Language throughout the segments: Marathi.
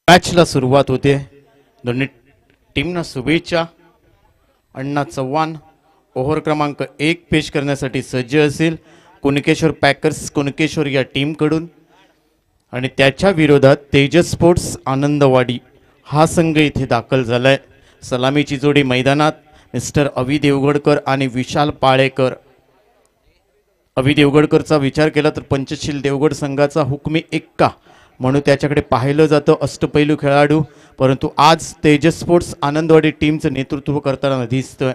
मॅचला सुरुवात होते. दोन्ही टीमना शुभेच्छा. अण्णा चव्हाण ओव्हर क्रमांक 1 पेश करण्यासाठी सज्ज असेल कुणकेश्वर पॅकर्स कुणकेश्वर या टीमकडून, आणि त्याच्या विरोधात तेजस स्पोर्ट्स आनंदवाडी हा संघ इथे दाखल झालाय. सलामीची जोडी मैदानात मिस्टर अवी देवगडकर आणि विशाल पाळेकर. अवी देवगडकरचा विचार केला तर पंचशील देवगड संघाचा हुकमी एक्का म्हणून त्याच्याकडे पाहिलं जातं, अष्टपैलू खेळाडू. परंतु आज तेजस स्पोर्ट्स आनंदवाडी टीमचं नेतृत्व करताना दिसतोय.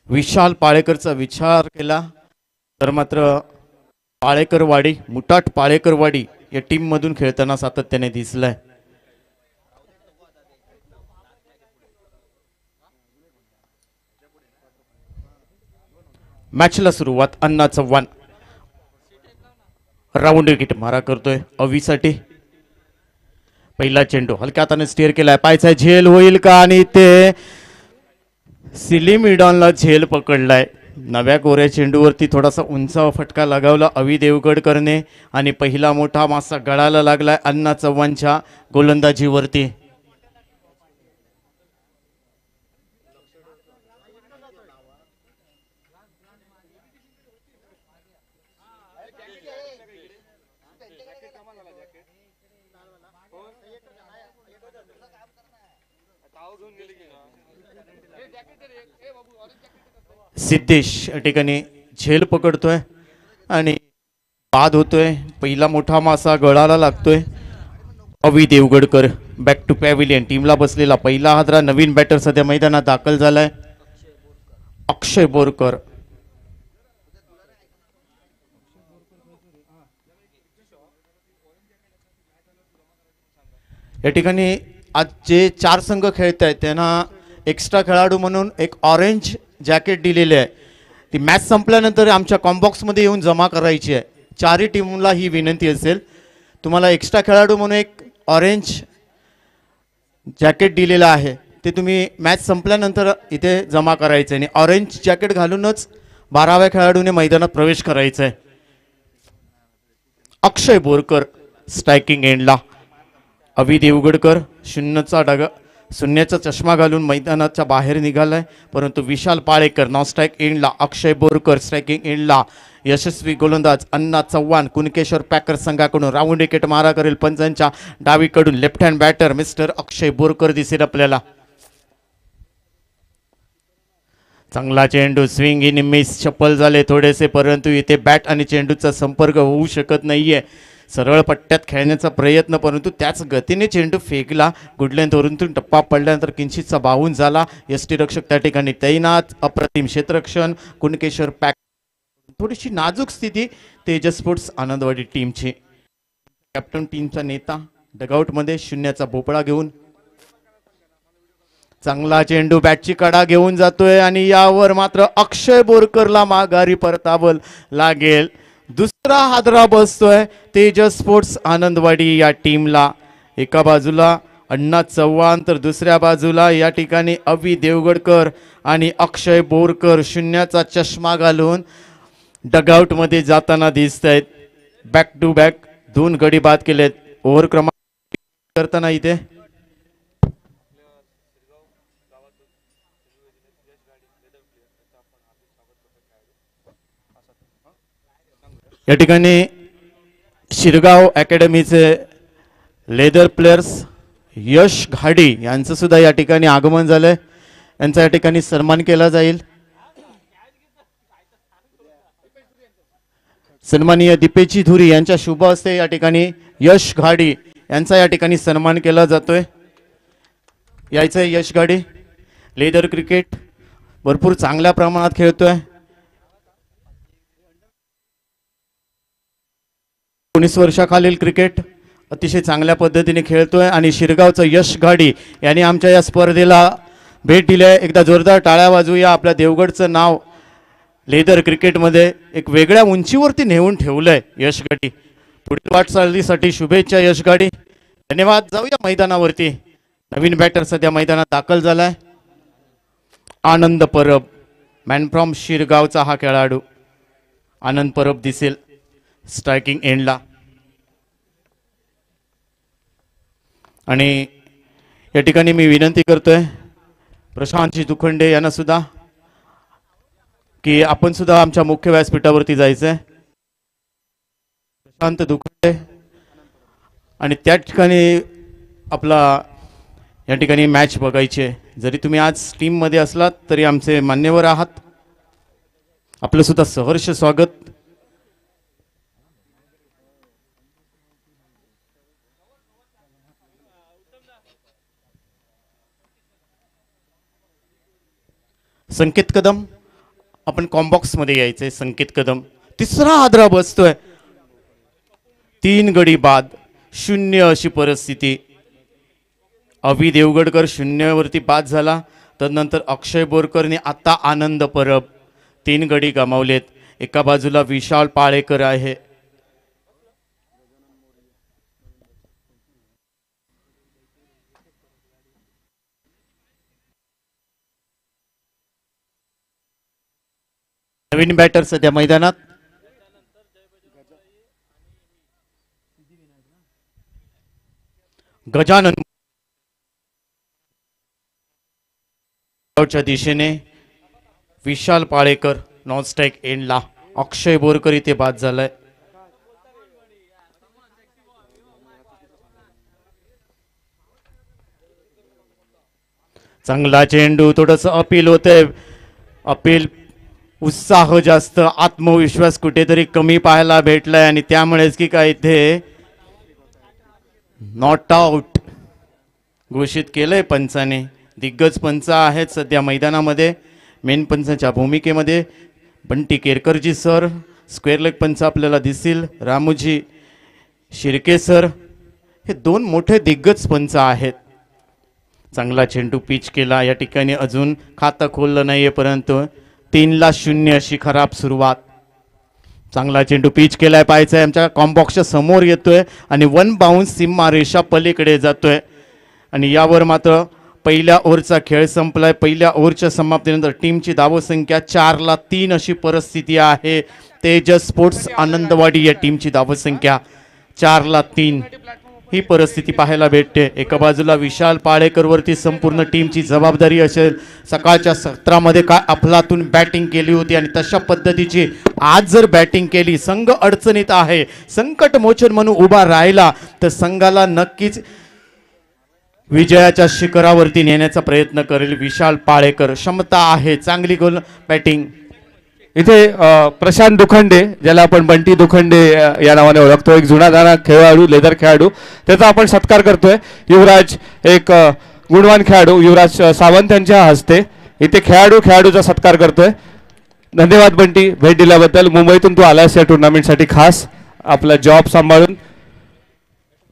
विशाल पाळेकरचा विचार केला तर मात्र पाळेकरवाडी मुटाट पाळेकरवाडी या टीम मधून खेळताना सातत्याने दिसलाय. मॅचला सुरुवात. अण्णा चव्हाण राऊंड विकेट मारा करतोय अवीसाठी. पहिला चेंडू हलक्या हाताने स्टीअर केलाय, पायचा झेल होईल का, आणि ते सिलिम इडॉनला झेल पकडलाय. नव्या कोऱ्या चेंडूवरती थोडासा उंच फटका लगावला अवी देवगडकरने आणि पहिला मोठा मासा गळाला लागलाय अण्णा चव्हाणच्या गोलंदाजीवरती. सिद्धेश या ठिकाणी झेल पकडतोय आणि बाद होतोय. पहिला मोठा मासा गळाला लागतोय. अवी देवगडकर बॅक टू पॅव्हिलियन. टीमला बसलेला पहिला हादरा. नवीन बॅटर सध्या मैदानात दाखल झालाय अक्षय बोरकर. या ठिकाणी आज जे 4 संघ खेळत आहेत त्यांना एक्स्ट्रा खेळाडू म्हणून एक ऑरेंज जॅकेट दिलेले आहे. ती मॅच संपल्यानंतर आमच्या कॉम्बॉक्समध्ये येऊन जमा करायची आहे. 4ही टीमला ही विनंती असेल. तुम्हाला एक्स्ट्रा खेळाडू म्हणून एक ऑरेंज जॅकेट दिलेलं आहे, ते तुम्ही मॅच संपल्यानंतर इथे जमा करायचं आहे आणि ऑरेंज जॅकेट घालूनच 12व्या खेळाडूने मैदानात प्रवेश करायचा आहे. अक्षय बोरकर स्ट्रायकिंग एंडला. अवी देवगडकर शून्याचा चष्मा घालून मैदानाच्या बाहेर निघालाय. परंतु विशाल पाळेकर नॉन स्ट्राईक एंडला. अक्षय बोरकर स्ट्रायकिंग एंडला. यशस्वी गोलंदाज अण्णा चव्हाण कुणकेश्वर पॅकर संघाकडून राऊंड विकेट मारा करेल. पंचांच्या डावीकडून लेफ्ट हँड बॅटर मिस्टर अक्षय बोरकर दिसेल आपल्याला. चांगला चेंडू स्विंग इन मिस. चप्पल झाले थोडेसे, परंतु इथे बॅट आणि चेंडूचा संपर्क होऊ शकत नाहीये. सरळ पट्ट्यात खेळण्याचा प्रयत्न, परंतु त्याच गतीने चेंडू फेकला. गुडलेंथवरून टप्पा पडल्यानंतर किंचितचा बाहून झाला. यष्टीरक्षक त्या ठिकाणी तैनात. अप्रतिम क्षेत्ररक्षण कुणकेश्वर पॅक. थोडीशी नाजूक स्थिती तेजस स्पोर्ट्स आनंदवाडी टीमची. कॅप्टन टीमचा नेता डगआउटमध्ये शून्याचा भोपळा घेऊन. चांगला चेंडू बॅटची कडा घेऊन जातोय आणि यावर मात्र अक्षय बोरकरला माघारी परतावल लागेल. दुसरा हादरा बसतोय तेजस स्पोर्ट्स आनंदवाडी या टीमला. एका बाजूला अण्णा चव्हाण तर दुसऱ्या बाजूला या ठिकाणी अवी देवगडकर आणि अक्षय बोरकर शून्याचा चष्मा घालून डगआउट मध्ये जाताना दिसत आहेत. बॅक टू बॅक 2 गडी बाद केलेत. ओव्हर क्रमांक करताना इथे या ठिकाणी शिरगाव अकॅडमीचे लेदर प्लेयर्स यश घाडी यांचं सुद्धा या ठिकाणी आगमन झालंय. यांचा या ठिकाणी सन्मान केला जाईल. सन्माननीय दीपेची धुरी यांच्या शुभ हस्ते या ठिकाणी यश घाडी यांचा या ठिकाणी सन्मान केला जातोय. यायचं यश घाडी लेदर क्रिकेट भरपूर चांगल्या प्रमाणात खेळतोय. 19 वर्षाखालील क्रिकेट अतिशय चांगल्या पद्धतीने खेळतोय आणि शिरगावचं यश गाडी यांनी आमच्या या स्पर्धेला भेट दिली आहे. एकदा जोरदार टाळ्या वाजवूया. आपल्या देवगडचं नाव लेदर क्रिकेटमध्ये एक वेगळ्या उंचीवरती नेऊन ठेवलंय यश गाडी. पुढील वाटचालीसाठी शुभेच्छा यश गाडी. धन्यवाद. जाऊया मैदानावरती. नवीन बॅटर सध्या मैदानात दाखल झालाय. आनंद परब, मॅन फ्रॉम शिरगावचा हा खेळाडू. आनंद परब दिसेल स्ट्रायकिंग एंडला. आणि या ठिकाणी मी विनंती करतोय प्रशांतजी दुखंडे यांना सुद्धा की आपण सुद्धा आमच्या मुख्य व्यासपीठावरती जायचंय. प्रशांत दुखंडे आणि त्या ठिकाणी आपला या ठिकाणी मॅच बघायची आहे. जरी तुम्ही आज टीममध्ये असलात तरी आमचे मान्यवर आहात. आपलं सुद्धा सहर्ष स्वागत. संकेत कदम, आपण कॉम्बॉक्स मध्ये यायचंय. संकेत कदम तिसरा हादरा बसतोय. 3 गडी बाद, 0 अशी परिस्थिती. अभि देवगडकर 0 वरती बाद झाला. तदनंतर अक्षय बोरकरने आता आनंद परब 3 गडी गमावलेत. एका बाजूला विशाल पाळेकर आहे. नवीन बॅटर सध्या मैदानात. गजानन च्या दिशेने विशाल पाळेकर नॉन स्ट्राइक एंडला. अक्षय बोरकर इथे बाद झालाय. चांगला चेंडू. थोडस अपील होतंय. अपील उत्साह जास्त, आत्मविश्वास कुठेतरी कमी पाहायला भेटलाय आणि त्यामुळेच की काय इथे नॉट आउट घोषित केलंय पंचाने. दिग्गज पंच आहेत सध्या मैदानामध्ये. मेन पंचाच्या भूमिकेमध्ये बंटी केरकरजी सर, स्क्वेअर लेग पंच आपल्याला दिसतील रामूजी शिर्के सर. हे 2 मोठे दिग्गज पंच आहेत. चांगला चेंडू पिच केला. या ठिकाणी अजून खातं खोललं नाहीये परंतु 3-0 अशी खराब सुरुवात. चांगला चेंडू पिच केलाय. पाहायचंय आमच्या कॉम्बॉक्सच्या समोर येतोय आणि 1 बाउन्स सीमा रेषा पलीकडे जातोय. आणि यावर मात्र पहिल्या ओव्हरचा खेळ संपलाय. पहिल्या ओव्हरच्या समाप्तीनंतर टीमची धावसंख्या 4-3 अशी परिस्थिती आहे. तेजस स्पोर्ट्स आनंदवाडी या टीमची धावसंख्या 4-3 ही परिस्थिती पाहायला भेटते. एका बाजूला विशाल पाळेकर वरती संपूर्ण टीमची जबाबदारी असेल. सकाळच्या सत्रामध्ये काय अफलातून बॅटिंग केली होती आणि तशा पद्धतीची आज जर बॅटिंग केली, संघ अडचणीत आहे, संकट मोचन म्हणून उभा राहिला तर संघाला नक्कीच विजयाच्या शिखरावरती नेण्याचा प्रयत्न करेल विशाल पाळेकर. क्षमता आहे, चांगली गोल बॅटिंग. इथे प्रशांत दुखंडे, ज्याला आपण बंटी दुखंडे या नावाने ओळखतो, एक जुना जाणा खेळाडू, लेदर खेळाडू, त्याचा आपण सत्कार करतोय. युवराज एक गुणवान खेळाडू युवराज सावंत यांच्या हस्ते इथे खेळाडूचा सत्कार करतोय. धन्यवाद बंटी भेट दिल्याबद्दल. मुंबईतून तू आलास या टुर्नामेंटसाठी खास, आपला जॉब सांभाळून.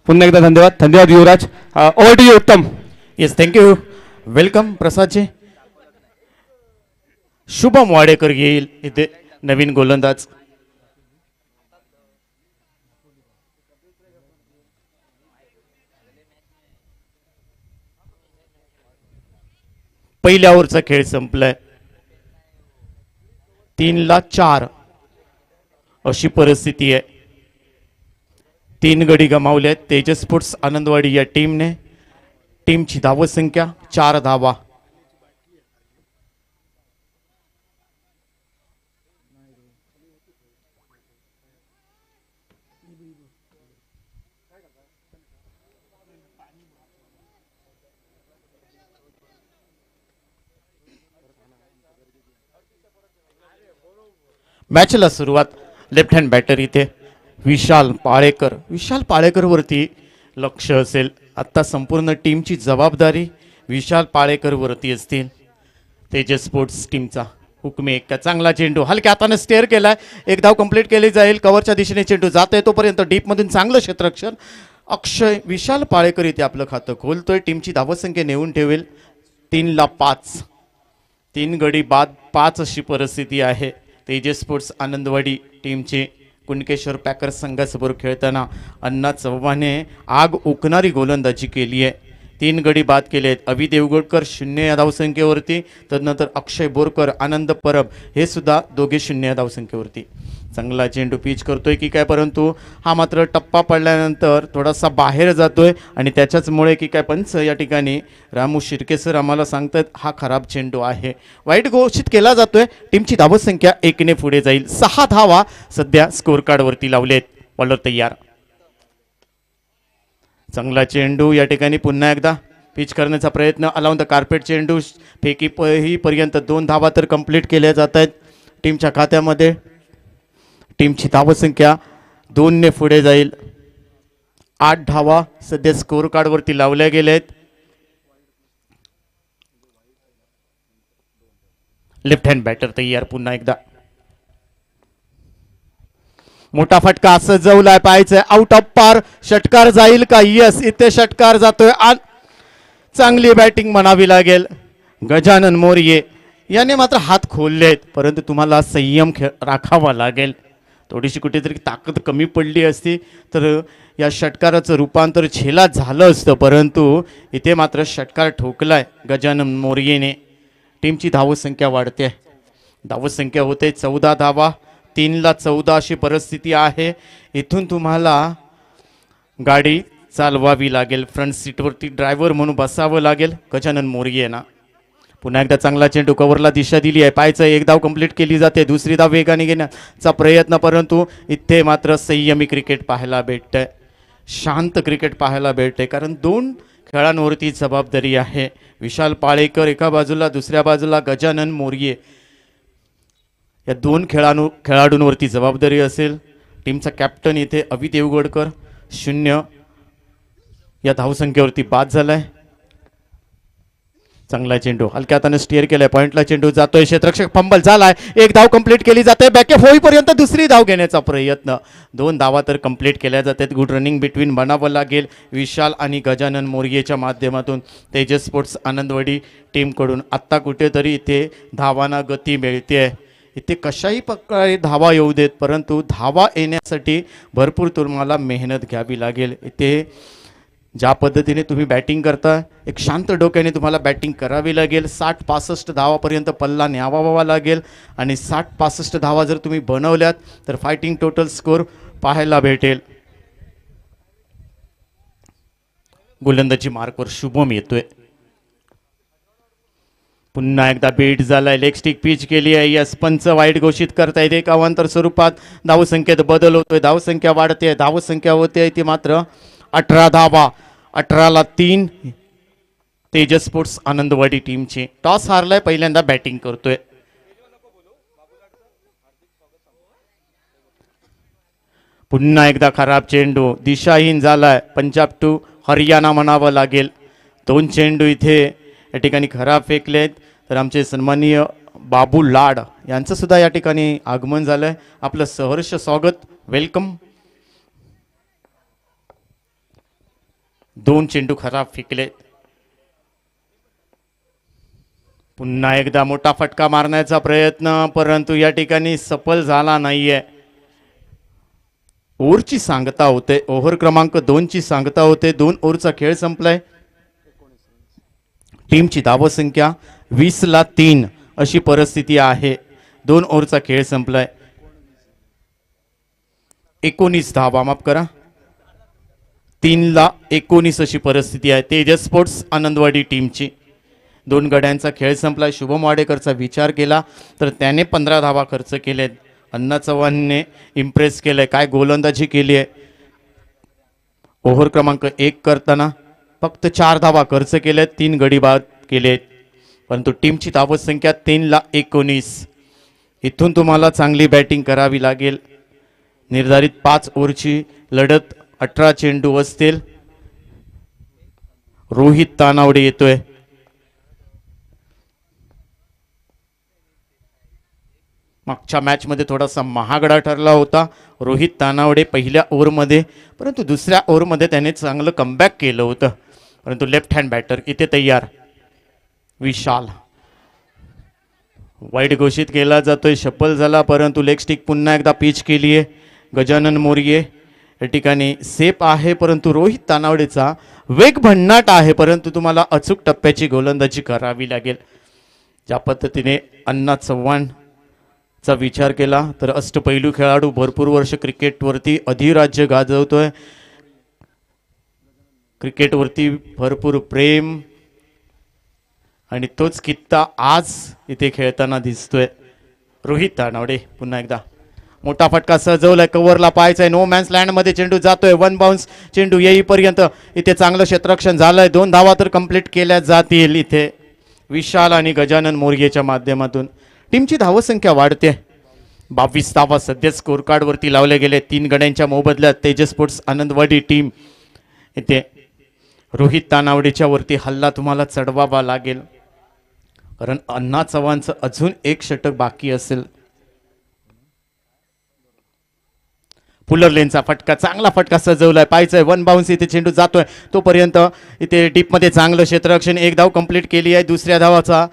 पुन्हा एकदा धन्यवाद. धन्यवाद युवराज. ओव्हर टू यू उत्तम. Yes, thank you. Welcome प्रसादजी. Shubham Wadekar येईल इथे नवीन गोलंदाज. पहिल्या ओव्हरचा खेळ संपलाय. 3-4 अशी परिस्थिती आहे. 3 गडी गमावले. तेजस स्पोर्ट्स आनंदवाडी या टीमने. टीमची धावसंख्या 4 धावा. मॅचला सुरुवात. लेफ्ट हँड बॅटर इथे विशाल पाळेकर. विशाल पाळेकर वरती लक्ष असेल. आता संपूर्ण टीमची जबाबदारी विशाल पाळेकर वरती असतील तेजस स्पोर्ट्स टीमचा. हुकमी एक चांगला चेंडू हलक्या हाताने स्टेअर केलाय, एक धाव कंप्लीट केली जाईल. कव्हरच्या दिशेने चेंडू जातोय तोपर्यंत डीपमधून चांगलं क्षेत्ररक्षण. अक्षय विशाल पाळेकर इथे आपलं खातं खोलतोय. टीमची धावसंख्या नेऊन ठेवेल 3-5. 3 गडी बाद 5 अशी परिस्थिती आहे. तेजस स्पोर्ट्स आनंदवाडी टीमचे कुणकेश्वर पॅकर्स संघासमोर खेळताना अण्णा चव्हाणे आग ओकणारी गोलंदाजी केली आहे. 3 गडी बाद केले आहेत. अभि देवगडकर 0 या धावसंख्येवरती, तदनंतर अक्षय बोरकर, आनंद परब हे सुद्धा दोघे 0 या धावसंख्येवरती. चांगला चेंडू पिच करतोय की काय, परंतु हा मात्र टप्पा पडल्यानंतर थोडासा बाहेर जातोय आणि त्याच्याचमुळे की काय पंच या ठिकाणी रामू शिर्के सर आम्हाला सांगतात हा खराब चेंडू आहे, वाईट घोषित केला जातोय. टीमची धावसंख्या 1 पुढे जाईल. 6 धावा सध्या स्कोर कार्डवरती लावलेत. बॉलर तयार. चांगला चेंडू या ठिकाणी पुन्हा एकदा पिच करण्याचा प्रयत्न. अलाउन द कार्पेट चेंडू फेकी ही पर्यंत 2 धावा तर कंप्लीट केल्या जात आहेत टीमच्या खात्यामध्ये. टीमची धावसंख्या 2 पुढे जाईल. 8 धावा सध्या स्कोर कार्डवरती लावल्या गेल्या आहेत. लेफ्ट हँड बॅटर तयार. पुन्हा एकदा मोठा फटका असं जवलाय, पाहायचंय आउट ऑफ पार. षटकार जाईल का? यस, इथे षटकार जातोय. चांगली बॅटिंग म्हणावी लागेल. गजानन मोरये याने मात्र हात खोललेत, परंतु तुम्हाला संयम राखावा लागेल. थोडीशी कुठेतरी ताकद कमी पडली असती तर या षटकाराचं रूपांतर झेलात झालं असतं, परंतु इथे मात्र षटकार ठोकलाय गजानन मोरयेने. टीमची धावसंख्या वाढते. धावसंख्या होते 14 धावा. 3-14 अशी परिस्थिती आहे. इथून तुम्हाला गाडी चालवावी लागेल. फ्रंट सीटवरती ड्रायव्हर म्हणून बसावं लागेल गजानन मोरये ना. पुन्हा एकदा चांगला चेंडू कव्हरला दिशा दिली आहे. पाहायचं, एक धाव कंप्लीट केली जाते. दुसरी धाव वेगाने घेण्याचा प्रयत्न, परंतु इथे मात्र संयमी क्रिकेट पाहायला भेटतंय. शांत क्रिकेट पाहायला भेटते, कारण 2 खेळांवरती जबाबदारी आहे. विशाल पाळेकर एका बाजूला, दुसऱ्या बाजूला गजानन मोरये. या 2 खेळाडूंवरती जबाबदारी असेल. टीमचा कॅप्टन इथे अभि देवगडकर 0 या धावसंख्येवरती बाद झालाय. चांगला चेंडू हलक्या हाताने स्टीअर केलाय. पॉइंटला चेंडू जातोय. क्षेत्ररक्षक फंबल झालाय. एक धाव कंप्लीट केली जाते. बॅकअप होईपर्यंत दुसरी धाव घेण्याचा प्रयत्न. 2 धावा तर कंप्लीट केल्या जातात. गुड रनिंग बिटवीन बनावं लागेल विशाल आणि गजानन मोरयेच्या माध्यमातून. तेजस स्पोर्ट्स आनंदवाडी टीमकडून आत्ता कुठेतरी इथे धावांना गती मिळते. इथे कशाही प्रकारे धावा येऊ देत, परंतु धावा येण्यासाठी भरपूर तुम्हाला मेहनत घ्यावी लागेल. इथे ज्या पद्धतीने तुम्ही बॅटिंग करता, एक शांत डोक्याने तुम्हाला बॅटिंग करावी लागेल. 60-65 धावापर्यंत पल्ला न्यावावा लागेल आणि 60-65 धावा जर तुम्ही बनवल्यात तर फायटिंग टोटल स्कोर पाहायला भेटेल. गोलंदाजी मार्कवर शुभम येतोय. पुन्हा एकदा बीट झालाय. लेग स्टिक पिच केली आहे. यस, पंच वाईट घोषित करतायत. एक अवांतर स्वरूपात धावसंख्येत बदल होतोय. धावसंख्या वाढते. धावसंख्या होते ती मात्र 18 धावा. 18-3 तेजस स्पोर्ट्स आनंदवाडी टीमची. टॉस हारलाय, पहिल्यांदा बॅटिंग करतोय. पुन्हा एकदा खराब चेंडू, दिशाहीन झालाय. पंजाब टू हरियाणा म्हणावं लागेल. 2 चेंडू इथे या ठिकाणी खराब फेकलेत. तर आमचे सन्माननीय बाबू लाड यांचं सुद्धा या ठिकाणी आगमन झालंय. आपलं सहर्ष स्वागत, वेलकम. 2 चेंडू खराब फेकलेत. पुन्हा एकदा मोठा फटका मारण्याचा प्रयत्न, परंतु या ठिकाणी सफल झाला नाहीये. ओव्हरची सांगता होते. ओव्हर क्रमांक 2 ची सांगता होते. 2 ओव्हरचा खेळ संपलाय. टीमची धावसंख्या 20-3 अशी परिस्थिती आहे. 2 ओव्हरचा खेळ संपलाय. 19 धावा, माफ करा, 3-19 अशी परिस्थिती आहे तेजस स्पोर्ट्स आनंदवाडी टीमची. 2 गड्यांचा खेळ संपलाय. शुभम वाडेकरचा विचार केला तर त्याने 15 धावा खर्च केलेत. अण्णा चव्हाणने इम्प्रेस केलंय. काय गोलंदाजी केली आहे. ओव्हर क्रमांक 1 करताना फक्त 4 धावा खर्च केल्यात. 3 गडी बाद केलेत, परंतु टीमची धावसंख्या 3-19. इथून तुम्हाला चांगली बॅटिंग करावी लागेल. निर्धारित 5 ओव्हरची लढत. 18 चेंडू असतील. रोहित तानावडे येतोय. मागच्या मॅचमध्ये थोडासा महागडा ठरला होता रोहित तानावडे पहिल्या ओव्हरमध्ये, परंतु दुसऱ्या ओव्हरमध्ये त्याने चांगलं कमबॅक केलं होतं. परंतु लेफ्ट हँड बॅटर इथे तयार विशाल, वाईट घोषित केला जातोय, शफल झाला, परंतु लेग स्टिक पुन्हा एकदा पिच केली आहे. गजानन मोर्ये या ठिकाणी सेफ आहे, परंतु रोहित तानावडेचा वेग भन्नाट आहे, परंतु तुम्हाला अचूक टप्प्याची गोलंदाजी करावी लागेल. ज्या पद्धतीने अण्णा चव्हाणचा विचार केला तर अष्टपैलू खेळाडू, भरपूर वर्ष क्रिकेटवरती अधिराज्य गाजवतोय, क्रिकेटवरती भरपूर प्रेम आणि तोच कित्ता आज इथे खेळताना दिसतोय. रोहित तानावडे पुन्हा एकदा मोठा फटका सजवलाय, कव्हरला पाहायचा आहे, नो मॅन्स लँड मध्ये चेंडू जातोय, वन बाउन्स चेंडू येईपर्यंत इथे चांगलं क्षेत्ररक्षण झालंय, 2 धावा तर कंप्लीट केल्या जातील. इथे विशाल आणि गजानन मोर्येच्या माध्यमातून टीमची धावसंख्या वाढते. 22 धावा सध्या स्कोर कार्ड वरती लावले गेले. 3 गड्यांच्या मोबदल्यात तेजस स्पोर्ट्स आनंदवाडी टीम इथे रोहित तानावडेच्या वरती हल्ला तुम्हाला चढवावा लागेल, कारण अण्णा चव्हाणचं अजून एक षटक बाकी असेल. पुलर लेनचा फटका, चांगला फटका सजवलाय, पाहायचंय, वन बाउन्स इथे चेंडू जातोय, तोपर्यंत इथे डीप मध्ये चांगलं क्षेत्ररक्षण, 1 धाव कंप्लीट केली आहे. दुसऱ्या धावाचा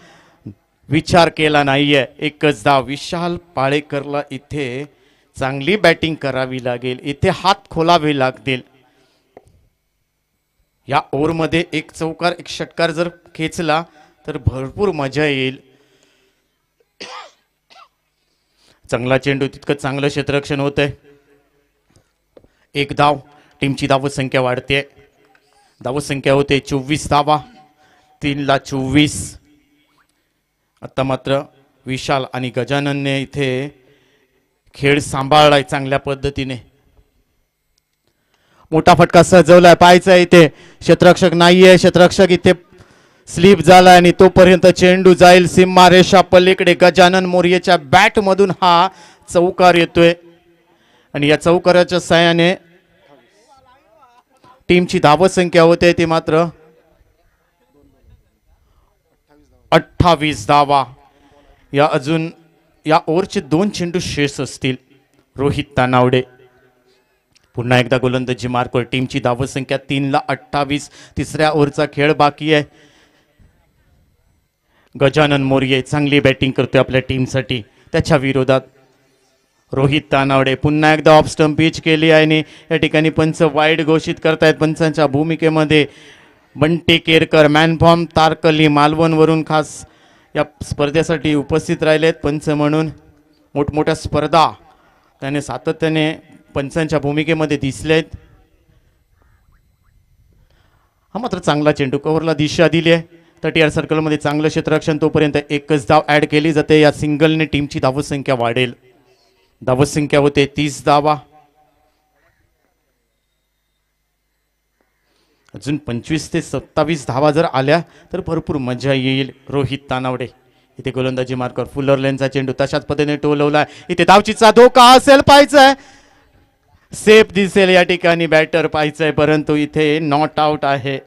विचार केला नाहीये, 1च धाव. विशाल पाळेकरला इथे चांगली बॅटिंग करावी लागेल, इथे हात खोलावे लागतील. या ओव्हरमध्ये 1 चौकार 1 षटकार जर खेचला तर भरपूर मजा येईल. चांगला चेंडू, तितकं चांगलं क्षेत्ररक्षण होतंय. 1 धाव, टीमची धावसंख्या वाढते, धावसंख्या होते 24 धावा, 3 ला 24. आता मात्र विशाल आणि गजाननने इथे खेळ सांभाळलाय चांगल्या पद्धतीने. मोठा फटका सजवलाय, पाहायचा इथे क्षेत्ररक्षक नाहीये, क्षेत्ररक्षक इथे स्लिप झाला आणि तोपर्यंत चेंडू जाईल सीमा रेषा पलीकडे. गजानन मोर्येच्या बॅट मधून हा चौकार येतोय आणि या चौकाराच्या साहाय्याने टीमची धावसंख्या होते ती मात्र 28 धावा. या ओव्हरचे 2 चेंडू शेष असतील. रोहित तानावडे पुन्हा एकदा गोलंदाजी मार्कवर, टीमची धावसंख्या 3 ला 28. तिसऱ्या ओव्हरचा खेळ बाकी आहे. गजानन मोर्ये चांगली बॅटिंग करतोय आपल्या टीमसाठी, त्याच्या विरोधात रोहित तानावडे पुन्हा एकदा ऑफ स्टंप पिच केली आहे आणि या ठिकाणी पंच वाईड घोषित करतायत. पंचांच्या भूमिकेमध्ये बंटी केरकर, मॅनफॉर्म तारकली मालवणवरून खास या स्पर्धेसाठी उपस्थित राहिलेत पंच म्हणून. मोठमोठ्या स्पर्धा त्याने सातत्याने पंचांच्या भूमिकेमध्ये दिसलेत. हा मात्र चांगला चेंडू, कव्हरला दिशा दिली आहे, 30 सर्कलमध्ये चांगलं क्षेत्ररक्षण, तोपर्यंत 1च धाव ऍड केली जाते. या सिंगलने टीमची धावसंख्या वाढेल, धावसंख्या होते 30 धावा. अजून 25 ते 27 धावा जर आल्या तर भरपूर मजा येईल. रोहित तानावडे इथे गोलंदाजी मार्कर, फुलर लेनचा चेंडू तशाच पद्धतीने टोलवलाय, इथे धावचीचा धोका असेल, पाहायचंय सेफ दिसेल या ठिकाणी बॅटर, पाहायचंय, परंतु इथे नॉट आउट आहे.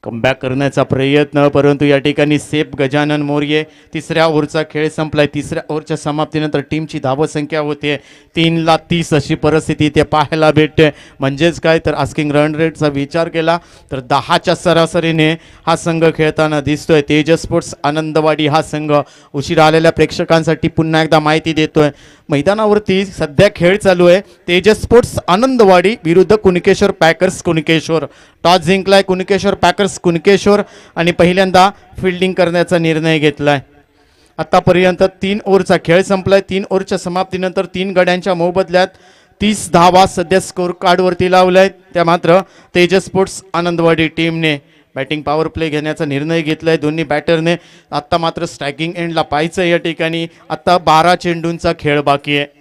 कमबॅक करण्याचा प्रयत्न, परंतु या ठिकाणी सेफ गजानन मोर्ये. तिसऱ्या ओव्हरचा खेळ संपलाय. तिसऱ्या ओव्हरच्या समाप्तीनंतर टीमची धावसंख्या होते 3 ला 30. अशी परिस्थिती इथे पाहायला भेटते. म्हणजेच काय तर आस्किंग रन रेटचा विचार केला तर 10च्या सरासरीने हा संघ खेळताना दिसतोय. तेजस स्पोर्ट्स आनंदवाडी हा संघ उशिरा आलेल्या प्रेक्षकांसाठी पुन्हा एकदा माहिती देतोय. मैदानावरती सध्या खेळ चालू आहे. तेजस स्पोर्ट्स आनंदवाडी विरुद्ध कुणकेश्वर पॅकर्स कुणकेश्वर. टॉस जिंकलाय कुणकेश्वर पॅकर्स कुणकेश्वर आणि पहिल्यांदा फिल्डिंग करण्याचा निर्णय घेतलाय. आतापर्यंत 3 ओव्हरचा खेळ संपलाय. 3 ओव्हरच्या समाप्तीनंतर 3 गड्यांच्या मोबदल्यात 30 धावा सध्या स्कोर कार्डवरती लावल्यात. त्या मात्र तेजस स्पोर्ट्स आनंदवाडी टीमने बॅटिंग पॉवर प्ले घेण्याचा निर्णय घेतलाय दोन्ही बॅटरने. आता मात्र स्ट्रायकिंग एंडला पाहायचं या ठिकाणी. आता 12 चेंडूंचा खेळ बाकी आहे.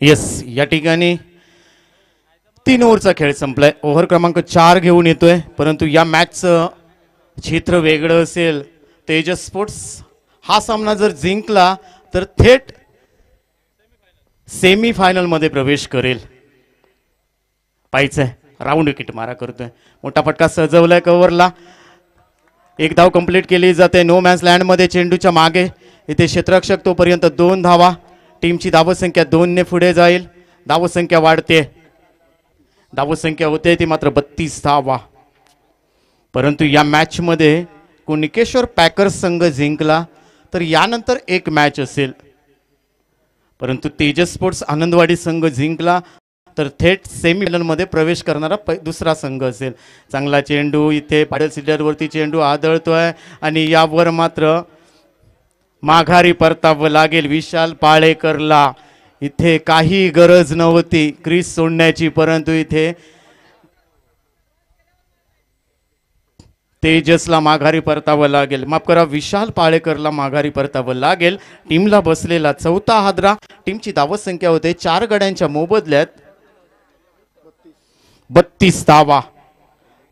येस, या ठिकाणी 3 ओव्हरचा खेळ संपलाय. ओव्हर क्रमांक 4 घेऊन येतोय, परंतु या मॅचचं चित्र वेगळं असेल. तेजस स्पोर्ट्स हा सामना जर जिंकला तर थेट सेमी फायनल मध्ये प्रवेश करेल. पाहिजे राऊंड विकेट मारा करतोय, मोठा फटका सजवलाय कव्हरला. एक धाव कंप्लीट केली जाते. नो मॅन्स लँड मध्ये चेंडूच्या मागे इथे क्षेत्ररक्षक तोपर्यंत 2 धावा. टीमची धावसंख्या 2 ने पुढे जाईल. धावसंख्या वाढते, धावसंख्या होते ती मात्र 32 धावा. परंतु या मॅच मध्ये कुणकेश्वर पॅकर्स संघ जिंकला तर यानंतर एक मॅच असेल. परंतु तेजस स्पोर्ट्स आनंदवाडी संघ जिंकला तर थेट सेमीफायनल मध्ये प्रवेश करणारा दुसरा संघ असेल. चांगला चेंडू इथे पॅडल सिल्डरवरती चेंडू आदळतोय आणि यावर मात्र माघारी परतावं लागेल विशाल पाळेकरला. इथे काही गरज नव्हती क्रीज सोडण्याची, परंतु इथे तेजसला माघारी परतावं लागेल. माफ करा, विशाल पाळेकरला माघारी परतावं लागेल. टीमला बसलेला 4था हादरा. टीमची धावसंख्या होते 4 गड्यांच्या मोबदल्यात 32 धावा.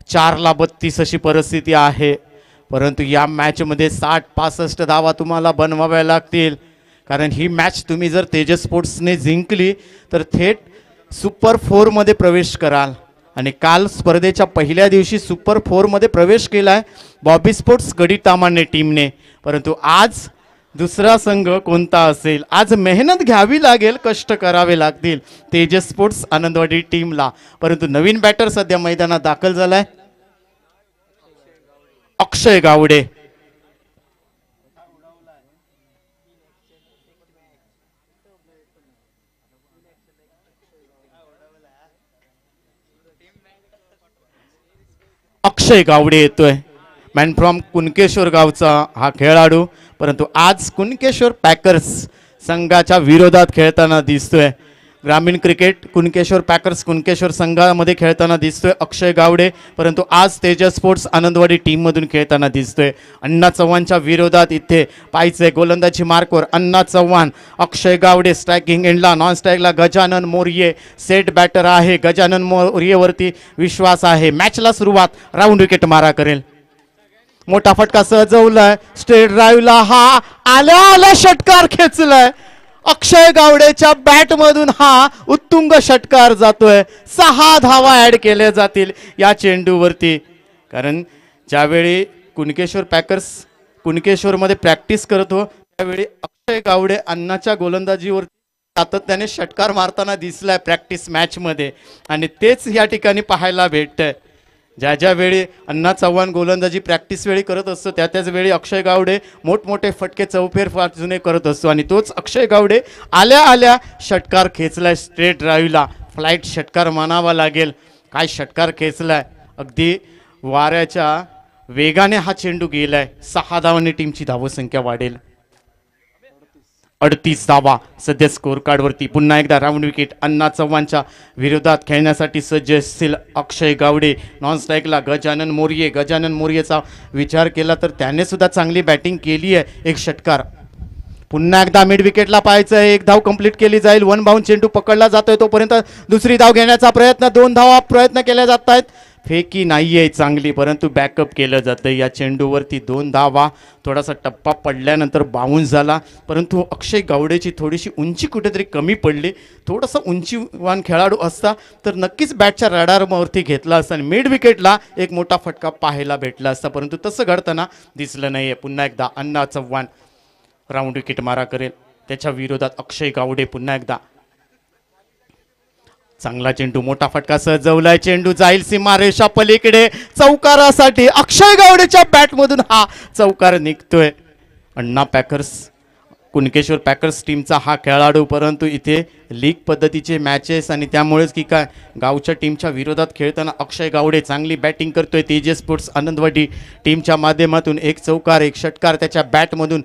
4ला 32 अशी परिस्थिती आहे. परंतु या मॅच मध्ये 60-65 धावा तुम्हाला बनवाव्या लागतील, कारण ही मॅच तुम्ही जर तेजस स्पोर्ट्सने जिंकली तर थेट सुपर 4 मध्ये प्रवेश कराल. आणि काल स्पर्धेच्या पहिल्या दिवशी सुपर 4 मध्ये प्रवेश केलाय बॉबी स्पोर्ट्स गडितामाने टीमने. परंतु आज दुसरा संघ कोणता असेल? आज मेहनत घ्यावी लागेल, कष्ट करावे लागतील तेजस स्पोर्ट्स आनंदवाडी टीमला. परंतु नवीन बॅटर सध्या मैदानात दाखल झालाय, अक्षय गावडे. अक्षय गावडे येतोय, मॅन फ्रॉम कुणकेश्वर गावचा हा खेळाडू. परंतु आज कुणकेश्वर पॅकर्स संघाच्या विरोधात खेळताना दिसतोय. ग्रामीण क्रिकेट कुणकेश्वर पॅकर्स कुणकेश्वर संघामध्ये खेळताना दिसतोय अक्षय गावडे. परंतु आज तेजस स्पोर्ट्स आनंदवाडी टीम मधून खेळताना दिसतोय. अण्णा चव्हाणच्या विरोधात इथे पाहिजे गोलंदाजी मार्कवर अण्णा चव्हाण. अक्षय गावडे स्ट्रायकिंग एंडला, नॉन स्ट्राईकला गजानन मोर्ये. सेट बॅटर आहे, गजानन मोर्येवरती विश्वास आहे. मॅचला सुरुवात, राऊंड विकेट मारा करेल. मोठा फटका सजवलाय, स्ट्रेट ड्राईव्हला हा आल्या आल्या षटकार खेचलाय. अक्षय गावडेच्या बॅट मधून हा उत्तुंग षटकार जातोय. 6 धावा ऍड केल्या जातील या चेंडूवरती, कारण ज्यावेळी कुणकेश्वर पॅकर्स कुणकेश्वरमध्ये प्रॅक्टिस करतो त्यावेळी अक्षय गावडे अण्णाच्या गोलंदाजीवर सातत्याने षटकार मारताना दिसलाय प्रॅक्टिस मॅच मध्ये, आणि तेच या ठिकाणी पाहायला भेटतंय. ज्या ज्या वेळी अण्णा चव्हाण गोलंदाजी प्रॅक्टिस वेळी करत असतो त्या त्याच वेळी अक्षय गावडे मोठमोठे फटके चौफेर फाजूने करत असतो, आणि तोच अक्षय गावडे आल्या आल्या षटकार खेचलाय. स्ट्रेट ड्राईव्हला फ्लाईट षटकार मानावा लागेल. काय षटकार खेचलाय, अगदी वाऱ्याच्या वेगाने हा चेंडू गेलाय. 6 धावांनी टीमची धावसंख्या वाढेल. 38 धावा सध्या स्कोर कार्डवरती. पुन्हा एकदा राऊंड विकेट अण्णा चव्हाणच्या विरोधात खेळण्यासाठी सज्ज असतील अक्षय गावडे. नॉन स्ट्राईकला गजानन मोर्ये. गजानन मोर्येचा विचार केला तर त्याने सुद्धा चांगली बॅटिंग केली आहे. एक षटकार. पुन्हा एकदा मिड विकेटला पाहायचं आहे. 1 धाव कंप्लीट केली जाईल. 1 बाउंड चेंडू पकडला जातोय तोपर्यंत दुसरी धाव घेण्याचा प्रयत्न. 2 धावा प्रयत्न केले जात आहेत. फेकी नाहीये चांगली, परंतु बॅकअप केलं जातं या चेंडूवरती. 2 धावा. थोडासा टप्पा पडल्यानंतर बाउन्स झाला, परंतु अक्षय गावडेची थोडीशी उंची कुठेतरी कमी पडली. थोडासा उंचीवान खेळाडू असता तर नक्कीच बॅटच्या रडारवरती घेतला असता आणि मिड विकेटला एक मोठा फटका पाहायला भेटला असता, परंतु तसं घडताना दिसलं नाहीये. पुन्हा एकदा अण्णा चव्हाण राऊंड विकेट मारा करेल. त्याच्या विरोधात अक्षय गावडे. पुन्हा एकदा चांगला चेंडू, मोठा फटका सजवलाय. चेंडू जाईल सीमारेषा पलीकडे चौकारासाठी. अक्षय गावडेच्या बॅटमधून हा चौकार निघतोय. अण्णा पॅकर्स कुणकेश्वर पॅकर्स टीमचा हा खेळाडू, परंतु इथे लीग पद्धतीचे मॅचेस आणि त्यामुळेच की काय गावच्या टीमच्या विरोधात खेळताना अक्षय गावडे चांगली बॅटिंग करतोय. तेजस स्पोर्ट्स आनंदवाडी टीमच्या माध्यमातून एक चौकार एक षटकार त्याच्या बॅटमधून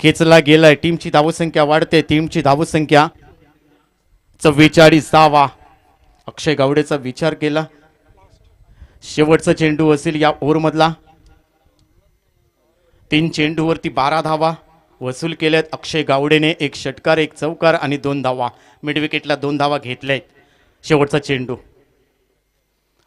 खेचला गेलाय. टीमची धावसंख्या वाढते. टीमची धावसंख्या 44 धावा. अक्षय गावडेचा विचार केला. शेवटचा चेंडू असेल या ओव्हरमधला. 3 चेंडूवरती 12 धावा. वसूल केल्यात अक्षय गावडेने. एक षटकार, एक चौकार आणि 2 धावा. मिड विकेटला 2 धावा घेतल्यात. शेवटचा चेंडू,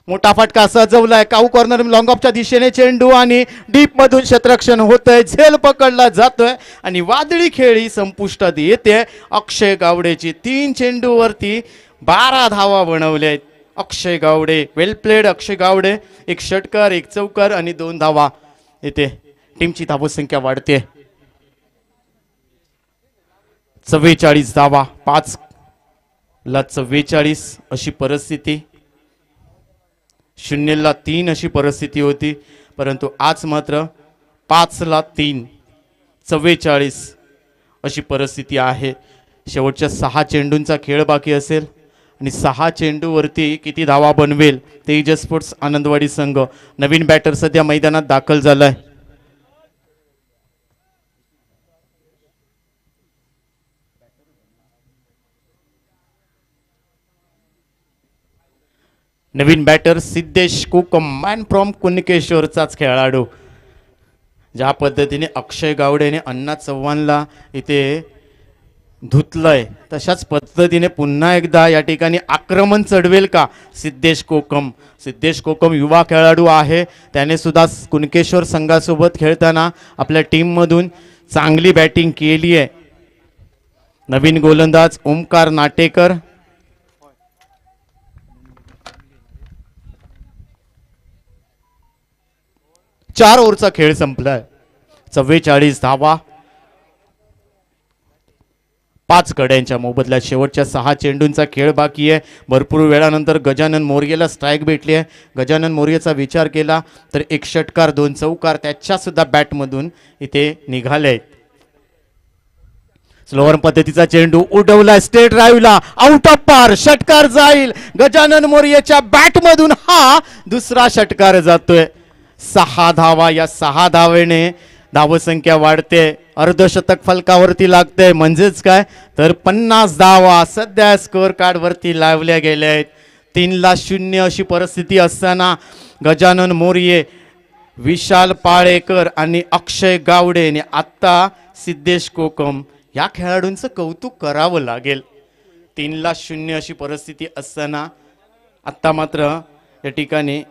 मोठा फटका सजवलाय. काऊ कॉर्नर लॉंग ऑफच्या दिशेने चेंडू आणि डीप मधून क्षेत्ररक्षण होतंय. झेल पकडला जातोय आणि वादळी खेळी संपुष्टात येते. अक्षय गावडेची 3 चेंडूवरती 12 धावा बनवल्यात. अक्षय गावडे, वेल प्लेड अक्षय गावडे. एक षटकार, एक चौकार आणि 2 धावा. येते टीमची धावसंख्या वाढते. 44 धावा, 5 ला 44 अशी परिस्थिती. 0 ला 3 अशी परिस्थिती होती, परंतु आज मात्र 5 ला 3, 44 अशी परिस्थिती आहे. शेवटच्या 6 चेंडूंचा खेळ बाकी असेल आणि 6 चेंडूवरती किती धावा बनवेल तेजस स्पोर्ट्स आनंदवाडी संघ. नवीन बॅटर सध्या मैदानात दाखल झालाय. नवीन batter Siddhesh Kokam, man from कुणकेश्वरचाच खेळाडू. ज्या पद्धतीने अक्षय गावडेने अण्णा चव्हाणला इथे धुतलंय तशाच पद्धतीने पुन्हा एकदा या ठिकाणी आक्रमण चढवेल का सिद्धेश कोकम. सिद्धेश कोकम युवा खेळाडू आहे. त्याने सुद्धा कुणकेश्वर संघासोबत खेळताना आपल्या टीममधून चांगली बॅटिंग केली आहे. नवीन गोलंदाज ओमकार नाटेकर. चार ओव्हरचा खेळ संपलाय. 44 धावा, 5 गड्यांच्या मोबदल्यात. शेवटच्या 6 चेंडूंचा खेळ बाकी आहे. भरपूर वेळानंतर गजानन मोर्येला स्ट्राईक भेटली आहे. गजानन मोर्येचा विचार केला तर एक षटकार, 2 चौकार त्याच्या सुद्धा बॅटमधून इथे निघाले आहेत. स्लोअर पद्धतीचा चेंडू उडवला स्टेट ड्राईव्हला, आउट ऑफ पार. षटकार जाईल. गजानन मोर्येच्या बॅटमधून हा दुसरा षटकार जातोय. 6 धावा. या 6 धावेने धावसंख्या वाढते. अर्धशतक फलकावरती लागते. म्हणजेच काय तर 50 धावा सध्या स्कोअर कार्ड वरती लावल्या गेल्या आहेत. 3 ला 0 अशी परिस्थिती असताना गजानन मोर्ये, विशाल पाळेकर आणि अक्षय गावडेने आत्ता सिद्धेश कोकम या खेळाडूंचं कौतुक करावं लागेल. 3 ला 0 अशी परिस्थिती असताना आत्ता मात्र या ठिकाणी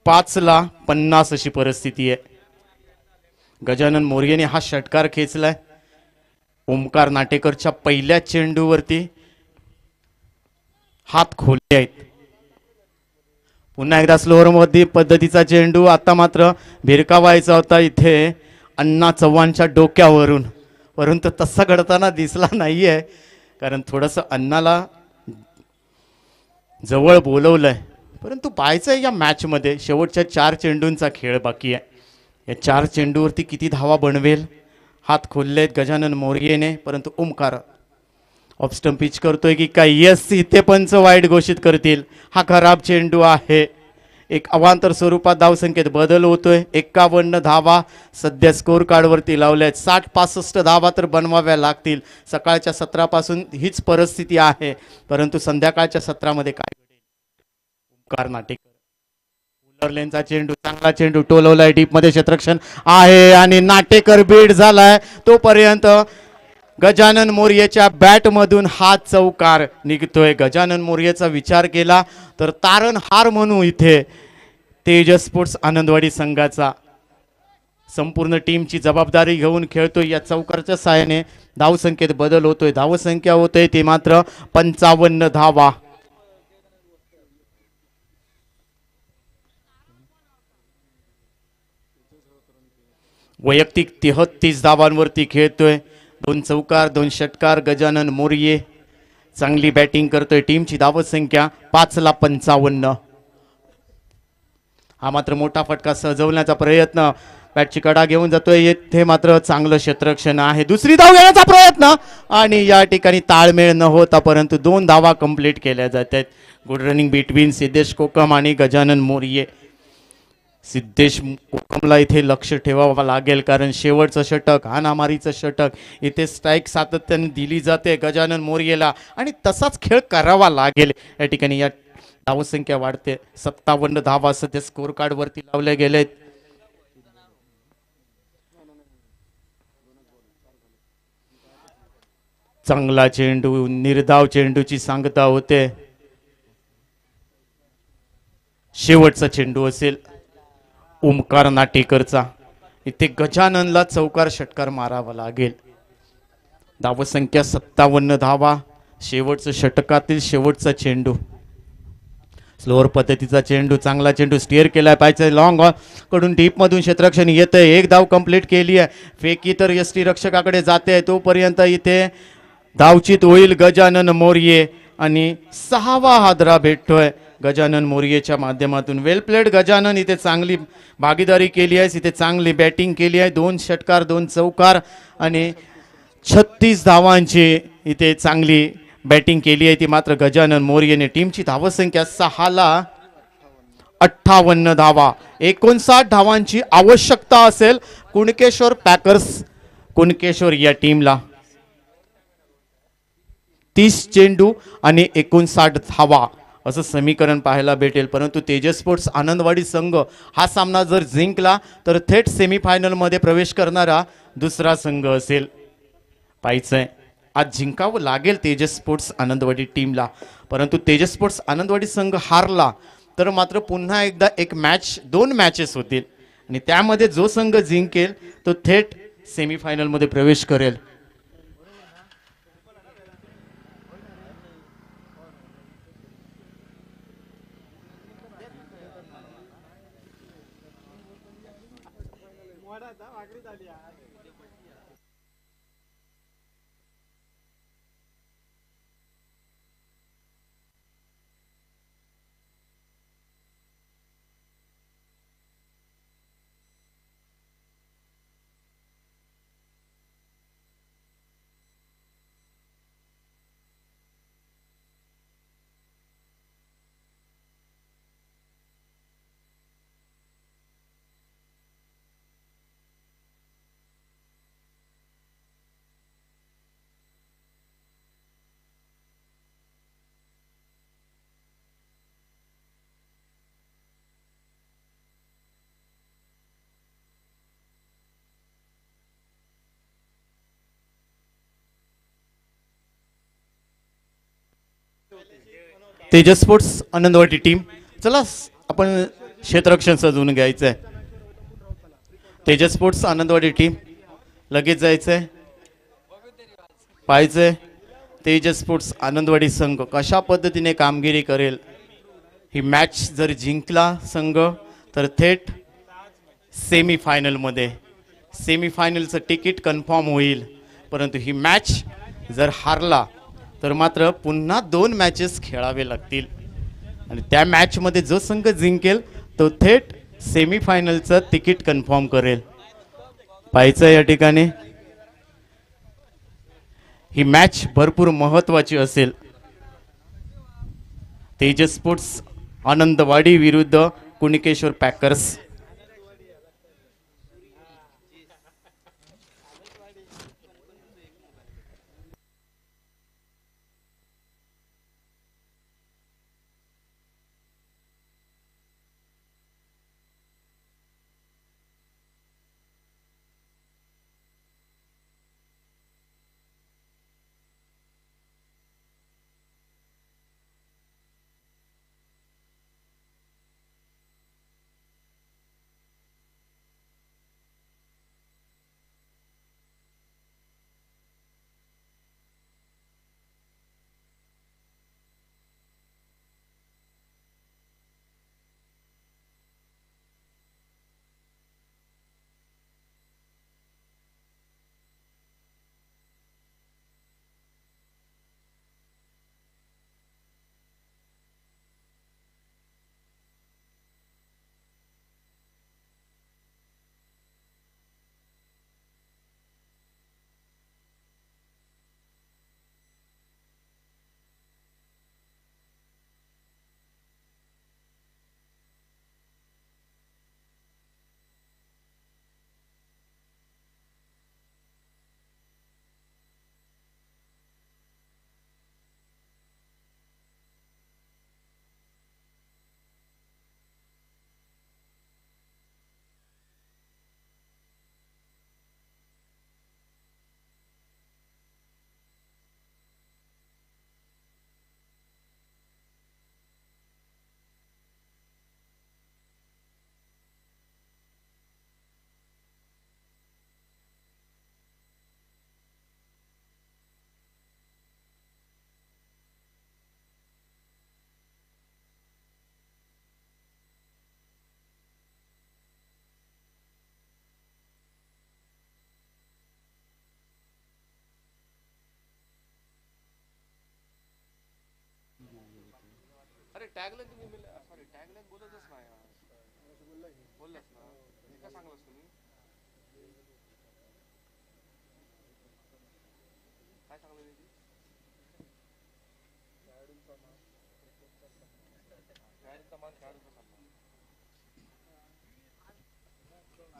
5 ला 50 अशी परिस्थिती आहे. गजानन मोर्येने हा षटकार खेचलाय. ओमकार नाटेकरच्या पहिल्या चेंडूवरती हात खोलले आहेत. पुन्हा एकदा स्लोअर मध्ये पद्धतीचा चेंडू. आता मात्र भिरकावायचा होता इथे अण्णा चव्हाणच्या डोक्यावरून, परंतु तसा घडताना दिसला नाहीये. कारण थोडंसं अण्णाला जवळ बोलवलंय, परंतु पाहायचं या मॅचमध्ये शेवटच्या 4 चेंडूंचा खेळ बाकी आहे. या 4 चेंडूवरती किती धावा बनवेल. हात खोललेत गजानन मोर्येने, परंतु ओमकार ऑफ स्टंप पिच करतोय की काय. यस, इथे पंच वाईट घोषित करतील. हा खराब चेंडू आहे. एक अवांतर स्वरूपात धावसंख्येत बदल होतोय. 51 धावा सध्या स्कोअर कार्डवरती लावल्यात. 60-65 धावा तर बनवाव्या लागतील. सकाळच्या सत्रापासून हीच परिस्थिती आहे, परंतु संध्याकाळच्या सत्रामध्ये काय घडेल. ओमकार नाटेकर, लेनचा चेंडू, चांगला चेंडू टोलवलाय. डीप मध्ये क्षेत्ररक्षण आहे आणि नाटेकर बीड झालाय. तोपर्यंत गजानन मोर्येच्या बॅट मधून हा चौकार निघतोय. गजानन मोर्येचा विचार केला तर तारणहार म्हणू इथे तेजस स्पोर्ट्स आनंदवाडी संघाचा. संपूर्ण टीमची जबाबदारी घेऊन खेळतोय. या चौकारच्या साहाय्याने धावसंख्येत बदल होतोय. धावसंख्या होतोय ते मात्र 55 धावा. वैयक्तिक 33 धावांवरती खेळतोय. 2 चौकार, 2 षटकार. गजानन मोर्ये चांगली बॅटिंग करतोय. टीमची धावसंख्या 5 ला 55. हा मात्र मोठा फटका सजवण्याचा प्रयत्न, बॅटची कडा घेऊन जातोय. येथे मात्र चांगलं क्षेत्ररक्षण आहे. दुसरी धाव घेण्याचा प्रयत्न आणि या ठिकाणी ताळमेळ न होता परंतु 2 धावा कंप्लीट केल्या जात आहेत. गुड रनिंग बिटवीन सिद्धेश कोकम आणि गजानन मोर्ये. सिद्धेश कोकमला इथे लक्ष ठेवावं लागेल, कारण शेवटचं षटक, हाणामारीचं षटक, इथे स्ट्राईक सातत्याने दिली जाते गजानन मोर्येला आणि तसाच खेळ करावा लागेल. या ठिकाणी या धावसंख्या वाढते. 57 धावा सध्या स्कोअर कार्ड वरती लावले गेलेत. चांगला चेंडू, निर्धाव चेंडूची सांगता होते. शेवटचा चेंडू असेल ओमकार नाटेकरचा. इथे गजाननला चौकार षटकार मारावा लागेल. धावसंख्या 57 धावा. शेवटचं षटकातील शेवटचा चेंडू. स्लोअर पद्धतीचा चेंडू, चांगला चेंडू स्टिअर केलाय पाहिजे. लॉंग कडून डीप मधून क्षेत्ररक्षण येतंय. एक धाव कंप्लीट केली आहे. फेकी तर यष्टी रक्षकाकडे जाते. तोपर्यंत इथे धावचित होईल गजानन मोर्ये आणि 6वा हादरा भेटतोय गजानन मोर्येच्या माध्यमातून. वेल प्लेड गजानन. इथे चांगली भागीदारी केली आहे. इथे चांगली बॅटिंग केली आहे. 2 षटकार 2 चौकार आणि 36 धावांची इथे चांगली बॅटिंग केली आहे ती मात्र गजानन मोर्येने. टीमची धावसंख्या 6ला 58 धावा. 59 धावांची आवश्यकता असेल कुणकेश्वर पॅकर्स कुणकेश्वर या टीमला. 30 चेंडू आणि 59 धावा असं समीकरण पाहायला भेटेल. परंतु तेजस स्पोर्ट्स आनंदवाडी संघ हा सामना जर जिंकला तर थेट सेमीफायनल मध्ये प्रवेश करणारा दुसरा संघ असेल. पाहायचंय आज जिंकावं लागेल तेजस स्पोर्ट्स आनंदवाडी टीमला. परंतु तेजस स्पोर्ट्स आनंदवाडी संघ हारला तर मात्र पुन्हा एकदा एक मॅच 2 मॅचेस होतील आणि त्यामध्ये जो संघ जिंकेल तो थेट सेमीफायनल मध्ये प्रवेश करेल. तेजस स्पोर्ट्स आनंदवाडी टीम चला आपण क्षेत्ररक्षण सजवून घ्यायचंय. तेजस स्पोर्ट्स आनंदवाडी टीम लगेच जायचंय. पाहायचंय तेजस स्पोर्ट्स आनंदवाडी संघ कशा पद्धतीने कामगिरी करेल. ही मॅच जर जिंकला संघ तर थेट सेमीफायनलमध्ये सेमीफायनलचं तिकीट कन्फर्म होईल. परंतु ही मॅच जर हारला तर मात्र पुन्हा 2 मॅचेस खेळावे लागतील आणि त्या मॅचमध्ये जो संघ जिंकेल तो थेट सेमीफायनलचं तिकीट कन्फर्म करेल. पाहायचं या ठिकाणी ही मॅच भरपूर महत्त्वाची असेल. तेजस स्पोर्ट्स आनंदवाडी विरुद्ध कुणकेश्वर पॅकर्स.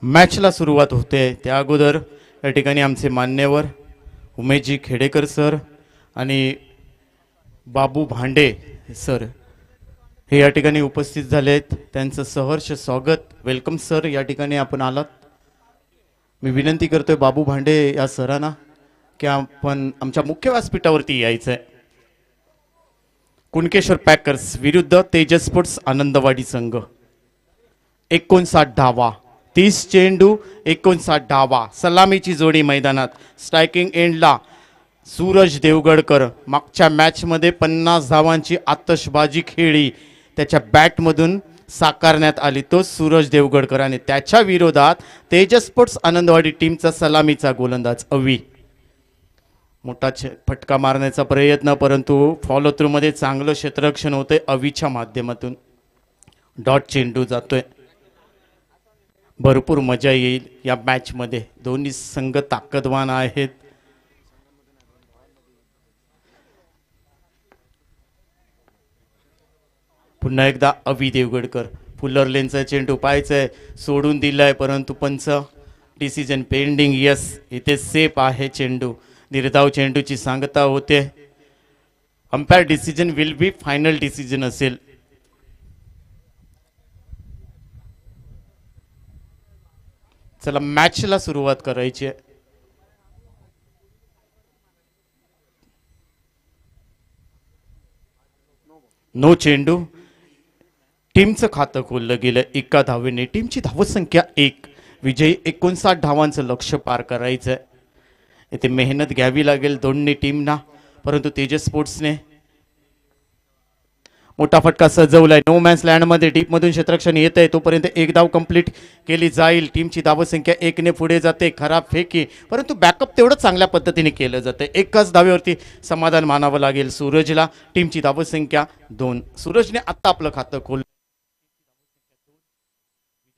मॅचला सुरुवात होते त्या अगोदर या ठिकाणी आमचे मान्यवर उमेशजी खेडेकर सर आणि बाबू भांडे सर हे या ठिकाणी उपस्थित झाले आहेत. त्यांचं सहर्ष स्वागत. वेलकम सर, या ठिकाणी आपण आलात. मी विनंती करतोय बाबू भांडे या सरांना की आपण आमच्या मुख्य व्यासपीठावरती यायचंय. कुणकेश्वर पॅकर्स विरुद्ध तेजस स्पोर्ट्स आनंदवाडी संघ. 59 धावा, 30 चेंडू, 59 धावा. सलामीची जोडी मैदानात. स्ट्रायकिंग एंडला सूरज देवगडकर. मागच्या मॅचमध्ये 50 धावांची आतषबाजी खेळी त्याच्या बॅटमधून साकारण्यात आली. तो सूरज देवगडकर आणि त्याच्या विरोधात तेजस स्पोर्ट्स आनंदवाडी टीमचा सलामीचा गोलंदाज अवी. मोठा फटका मारण्याचा प्रयत्न, परंतु फॉलो थ्रू मध्ये चांगलं क्षेत्ररक्षण होतंय अवीच्या माध्यमातून. डॉट चेंडू जातोय. भरपूर मजा येईल या मॅच मध्ये. दोन्ही संघ ताकदवान आहेत. पुन्हा एकदा अवी देवगडकर. फुलर लेनचा चेंडू पाहायचंय, सोडून दिलाय, परंतु पंच डिसिजन पेंडिंग. यस, इथे सेफ आहे चेंडू. निर्धाव चेंडूची सांगता होते. Umpire decision will be final decision असेल. चला मॅचला सुरुवात करायची आहे. नो चेंडू. टीमचं खातं खोललं गेलं 1 धावेने. टीमची धावसंख्या 1. विजयी 59 धावांचं लक्ष्य पार करायचंय. इथे मेहनत घ्यावी लागेल दोन्ही टीमना, परंतु तेजस स्पोर्ट्सने मोठा फटका सजवलाय. नो मॅन्स लँड मध्ये डीप मधून क्षेत्ररक्षण येत आहे, तोपर्यंत 1 धाव कंप्लीट केली जाईल. टीमची धावसंख्या 1 ने पुढे जाते. खराब फेकी, परंतु बॅकअप तेवढं चांगल्या पद्धतीने केलं जातं. एकाच धावेवरती समाधान मानावं लागेल सूरजला. टीमची धावसंख्या 2. सूरजने आता आपलं खातं खोल.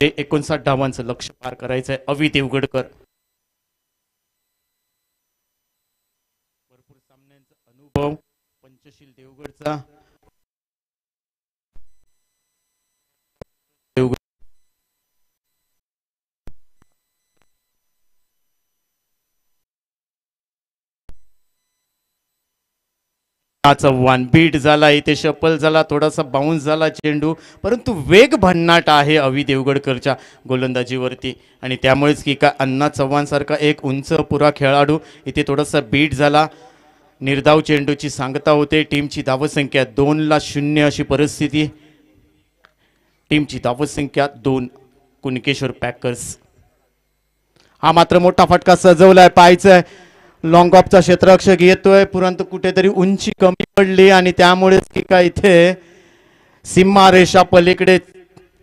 59 धावांचं लक्ष्य पार करायचंय. अवी देवगडकर. भरपूर सामन्यांचा अनुभव पंचशील देवगडचा. चव्हाण बीट झाला, इथे शपल झाला, थोडासा बाउन्स झाला चेंडू, परंतु वेग भन्नाट आहे अवी देवगडकरच्या गोलंदाजीवरती आणि त्यामुळेच की का अण्णा चव्हाण सारखा एक उंच पुरा खेळाडू इथे थोडासा बीट झाला. निर्धाव चेंडूची सांगता होते. टीमची धावसंख्या 2-0 अशी परिस्थिती. टीमची धावसंख्या 2. कुणकेश्वर पॅकर्स. हा मात्र मोठा फटका सजवलाय. पाहायचंय लॉंग ऑफचा क्षेत्ररक्षक येतोय, परंतु कुठेतरी उंची कमी पडली आणि त्यामुळेच की काय इथे सीमा रेषा पलीकडे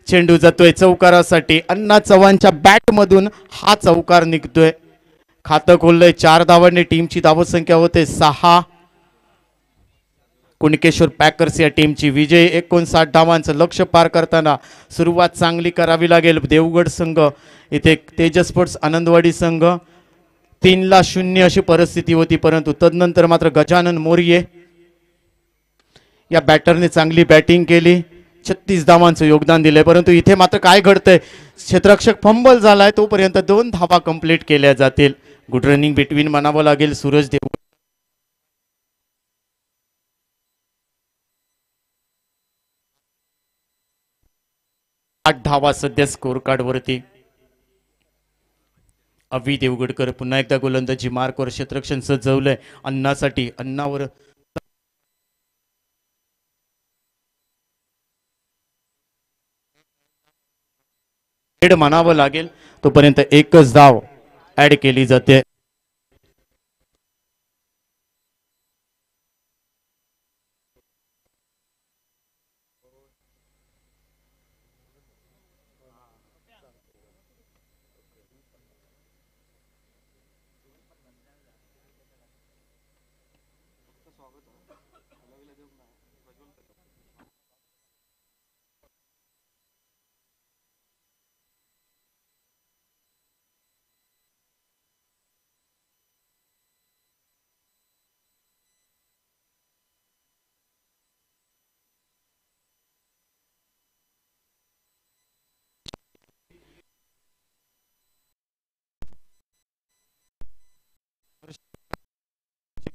चेंडू जातोय चौकारासाठी. अण्णा चव्हाणच्या बॅट मधून हा चौकार निघतोय. खातं खोललंय 4 धावांनी. टीमची धावसंख्या होते 6. कुणकेश्वर पॅकर्स या टीमची विजय. 59 धावांचं लक्ष्य पार करताना सुरुवात चांगली करावी लागेल. देवगड संघ इथे तेजस स्पोर्ट्स आनंदवाडी संघ 3-0 अशी परिस्थिती होती, परंतु तदनंतर मात्र गजानन मोर्ये या बॅटरने चांगली बॅटिंग केली. 36 धावांचं योगदान दिलंय, परंतु इथे मात्र काय घडतंय, क्षेत्ररक्षक फंबल झालाय, तोपर्यंत 2 धावा कंप्लीट केल्या जातील. गुड रनिंग बिटवीन म्हणावं लागेल सूरज देव. 8 धावा सध्या स्कोर कार्ड वरती. अवी देवगडकर पुन्हा एकदा गोलंदाजी मार्कवर क्षेत्ररक्षण सजवलंय अण्णासाठी. अण्णावर हेड म्हणावं लागेल, तोपर्यंत एकच धाव ऍड केली जाते.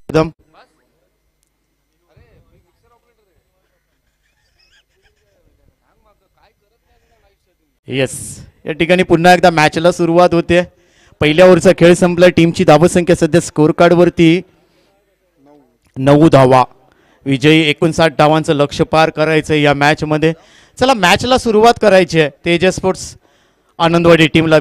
एकदम येस, या ठिकाणी पुन्हा एकदा मॅचला सुरुवात होते. पहिल्या ओव्हरचा खेळ संपला. टीमची धावसंख्या सध्या स्कोर कार्ड वरती 9 धावा. विजयी 59 धावांचं लक्ष्य पार करायचं या मॅच मध्ये. चला मॅचला सुरुवात करायची आहे. तेजस स्पोर्ट्स आनंदवाडी टीमला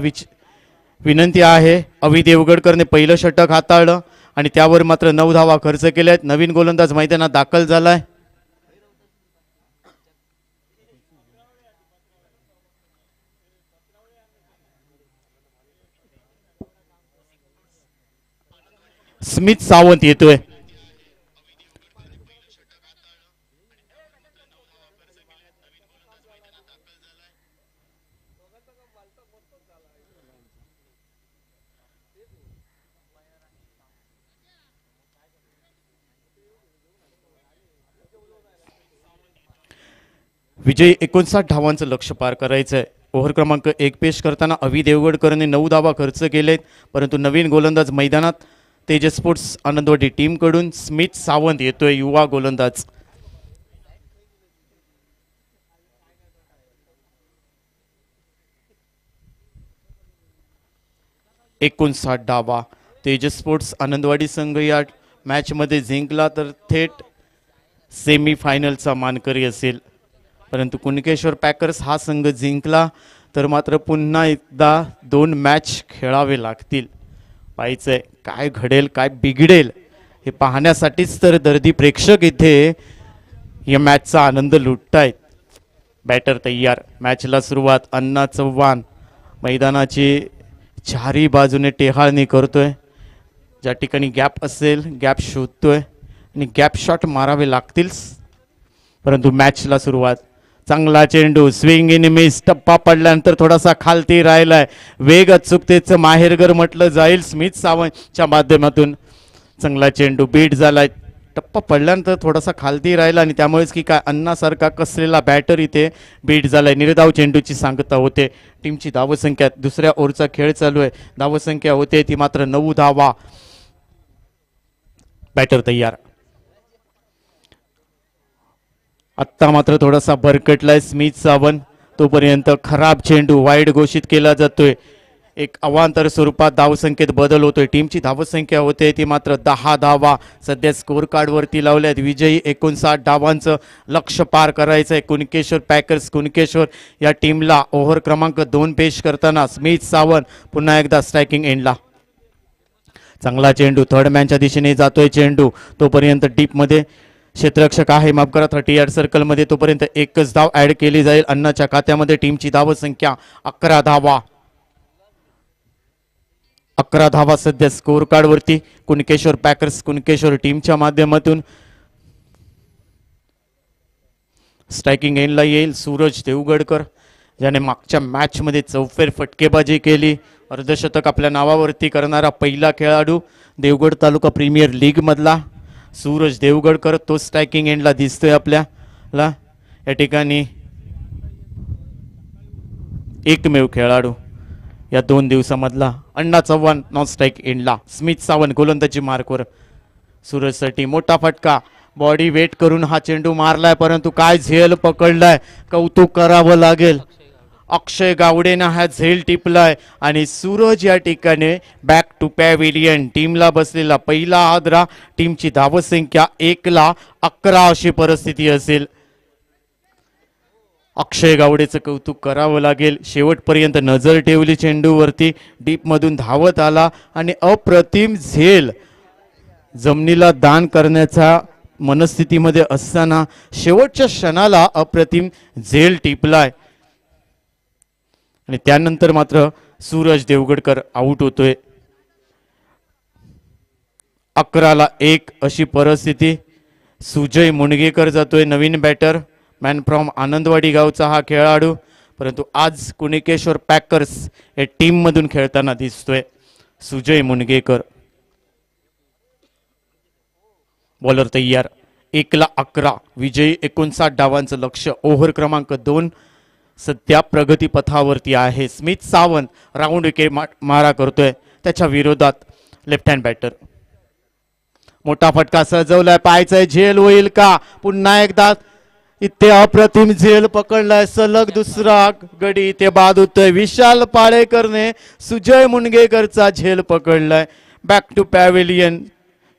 विनंती आहे. अवि देवगडकरने पहिलं षटक हाताळलं आणि त्यावर मात्र 9 धावा खर्च केल्या आहेत. नवीन गोलंदाज मैदानात दाखल झालाय. स्मिथ सावंत येतोय. विजय 59 धावांचं लक्ष्य पार करायचं आहे. ओव्हर क्रमांक 1 पेश करताना अवि देवगडकरने 9 धावा खर्च केलेत, परंतु नवीन गोलंदाज मैदानात तेजस स्पोर्ट्स आनंदवाडी टीम कडून स्मिथ सावंत येतोय, युवा गोलंदाज. एकोणसाठ 59 धावा. तेजस स्पोर्ट्स आनंदवाडी संघ या मॅच मध्ये जिंकला तर थेट सेमी फायनलचा मानकरी असेल, परंतु कुणकेश्वर पॅकर्स हा संघ जिंकला तर मात्र पुन्हा एकदा 2 मॅच खेळावे लागतील. पाहायचंय काय घडेल काय बिघडेल हे पाहण्यासाठीच तर दर्दी प्रेक्षक इथे या मॅचचा आनंद लुटतायत. बॅटर तयार. मॅचला सुरुवात. अण्णा चव्हाण मैदानाची चारी बाजूने टेहाळणी करतोय. ज्या ठिकाणी गॅप असेल गॅप शोधतोय आणि गॅप शॉट मारावे लागतील. परंतु मॅचला सुरुवात. चांगला चेंडू. Swing in miss. टप्पा पडल्यानंतर थोडासा खालती राहिलाय. वेग अचूकतेचं माहेरघर म्हटलं जाईल स्मिथ सावंतच्या माध्यमातून. चांगला चेंडू. बीट झालाय. टप्पा पडल्यानंतर थोडासा खालती राहिला आणि त्यामुळेच की काय अण्णासारखा कसलेला बॅटर इथे बीट झालाय. निर्धाव चेंडूची सांगता होते. टीमची धावसंख्या दुसऱ्या ओव्हरचा खेळ चालू आहे. धावसंख्या होते ती मात्र 9 धावा. बॅटर तयार. आत्ता मात्र थोडासा भरकटलाय स्मिथ सावंत. तोपर्यंत खराब चेंडू वाईड घोषित केला जातोय. एक अवांतर स्वरूपात धावसंख्येत बदल होतोय. टीमची धावसंख्या होते ती मात्र 10 धावा सध्या स्कोर कार्ड वरती लावल्यात. विजयी 59 धावांचं लक्ष्य पार करायचंय. कुणकेश्वर पॅकर्स कुणकेश्वर या टीमला ओव्हर क्रमांक 2 पेश करताना स्मिथ सावंत पुन्हा एकदा स्ट्रायकिंग एंडला. चांगला चेंडू. थर्ड मॅनच्या दिशेने जातोय चेंडू. तोपर्यंत डीप मध्ये क्षेत्ररक्षक आहे माफ करा 30 यार्ड सर्कल मध्ये. तोपर्यंत एकच धाव ऍड केली जाईल अण्णाच्या खात्यामध्ये. टीमची धावसंख्या 11 धावा. 11 धावा सध्या स्कोर कार्ड वरती. कुणकेश्वर पॅकर्स कुणकेश्वर टीमच्या माध्यमातून स्ट्रायकिंग एंडला येईल सूरज देवगडकर, ज्याने मागच्या मॅच मध्ये चौफेर फटकेबाजी केली. अर्धशतक आपल्या नावावरती करणारा पहिला खेळाडू देवगड तालुका प्रीमियर लीग मधला सूरज देवगडकर तो स्ट्रायकिंग एंडला दिसतोय आपल्याला. या ठिकाणी एकमेव खेळाडू या 2 दिवसामधला. अण्णा चव्हाण नॉन स्ट्राईक एंडला. स्मिथ सावंत गोलंदाजी मार्कवर. सूरजसाठी मोठा फटका. बॉडी वेट करून हा चेंडू मारलाय, परंतु काय झेल पकडलाय. कौतुक करावं लागेल. अक्षय गावडेनं हा झेल टिपलाय आणि सूरज या ठिकाणी बॅक टू पॅव्हिलियन. टीमला बसलेला पहिला आदरा. टीमची धावसंख्या 1,11 अशी परिस्थिती असेल. अक्षय गावडेचं कौतुक करावं लागेल. शेवटपर्यंत नजर ठेवली चेंडूवरती. डीप मधून धावत आला आणि अप्रतिम झेल. जमिनीला दान करण्याच्या मनस्थितीमध्ये असताना शेवटच्या क्षणाला अप्रतिम झेल टिपलाय आणि त्यानंतर मात्र सूरज देवगडकर आउट होतोय. 11-1 अशी परिस्थिती. सुजय मुणगेकर जातोय नवीन बॅटर. मॅन फ्रॉम आनंदवाडी गावचा हा खेळाडू, परंतु आज कुणकेश्वर पॅकर्स या टीम मधून खेळताना दिसतोय. सुजय मुणगेकर. बॉलर तयार. 1,11. विजयी 59 धावांचं लक्ष्य. ओव्हर क्रमांक 2 सध्या प्रगती पथावरती आहे. स्मिथ सावंत राऊंड विकेट मारा करतोय. त्याच्या विरोधात लेफ्ट हँड बॅटर मोठा फटका सजवलाय, पाहायचंय झेल होईल का. पुन्हा एकदा इथे अप्रतिम झेल पकडलाय, सलग दुसरा गडी इथे बाद होतोय. विशाल पाळेकरने सुजय मुनगेकरचा झेल पकडलाय. बॅक टू पॅव्हिलियन,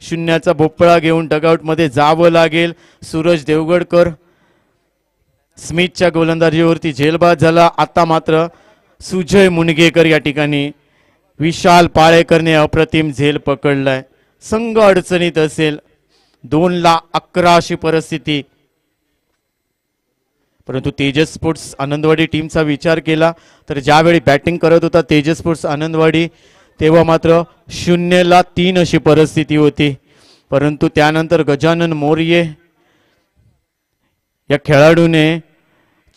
शून्याचा भोपळा घेऊन डगआउट मध्ये जावं लागेल. सूरज देवगडकर स्मिथच्या गोलंदाजीवरती झेलबाद झाला. आता मात्र सुजय मुनगेकर या ठिकाणी विशाल पाळेकरने अप्रतिम झेल पकडलाय. संघ अडचणीत असेल, 2-11 अशी परिस्थिती. परंतु तेजस स्पोर्ट्स आनंदवाडी टीमचा विचार केला तर ज्यावेळी बॅटिंग करत होता तेजस स्पोर्ट्स आनंदवाडी तेव्हा मात्र 0-3 अशी परिस्थिती होती. परंतु त्यानंतर गजानन मोर्ये या खेळाडूने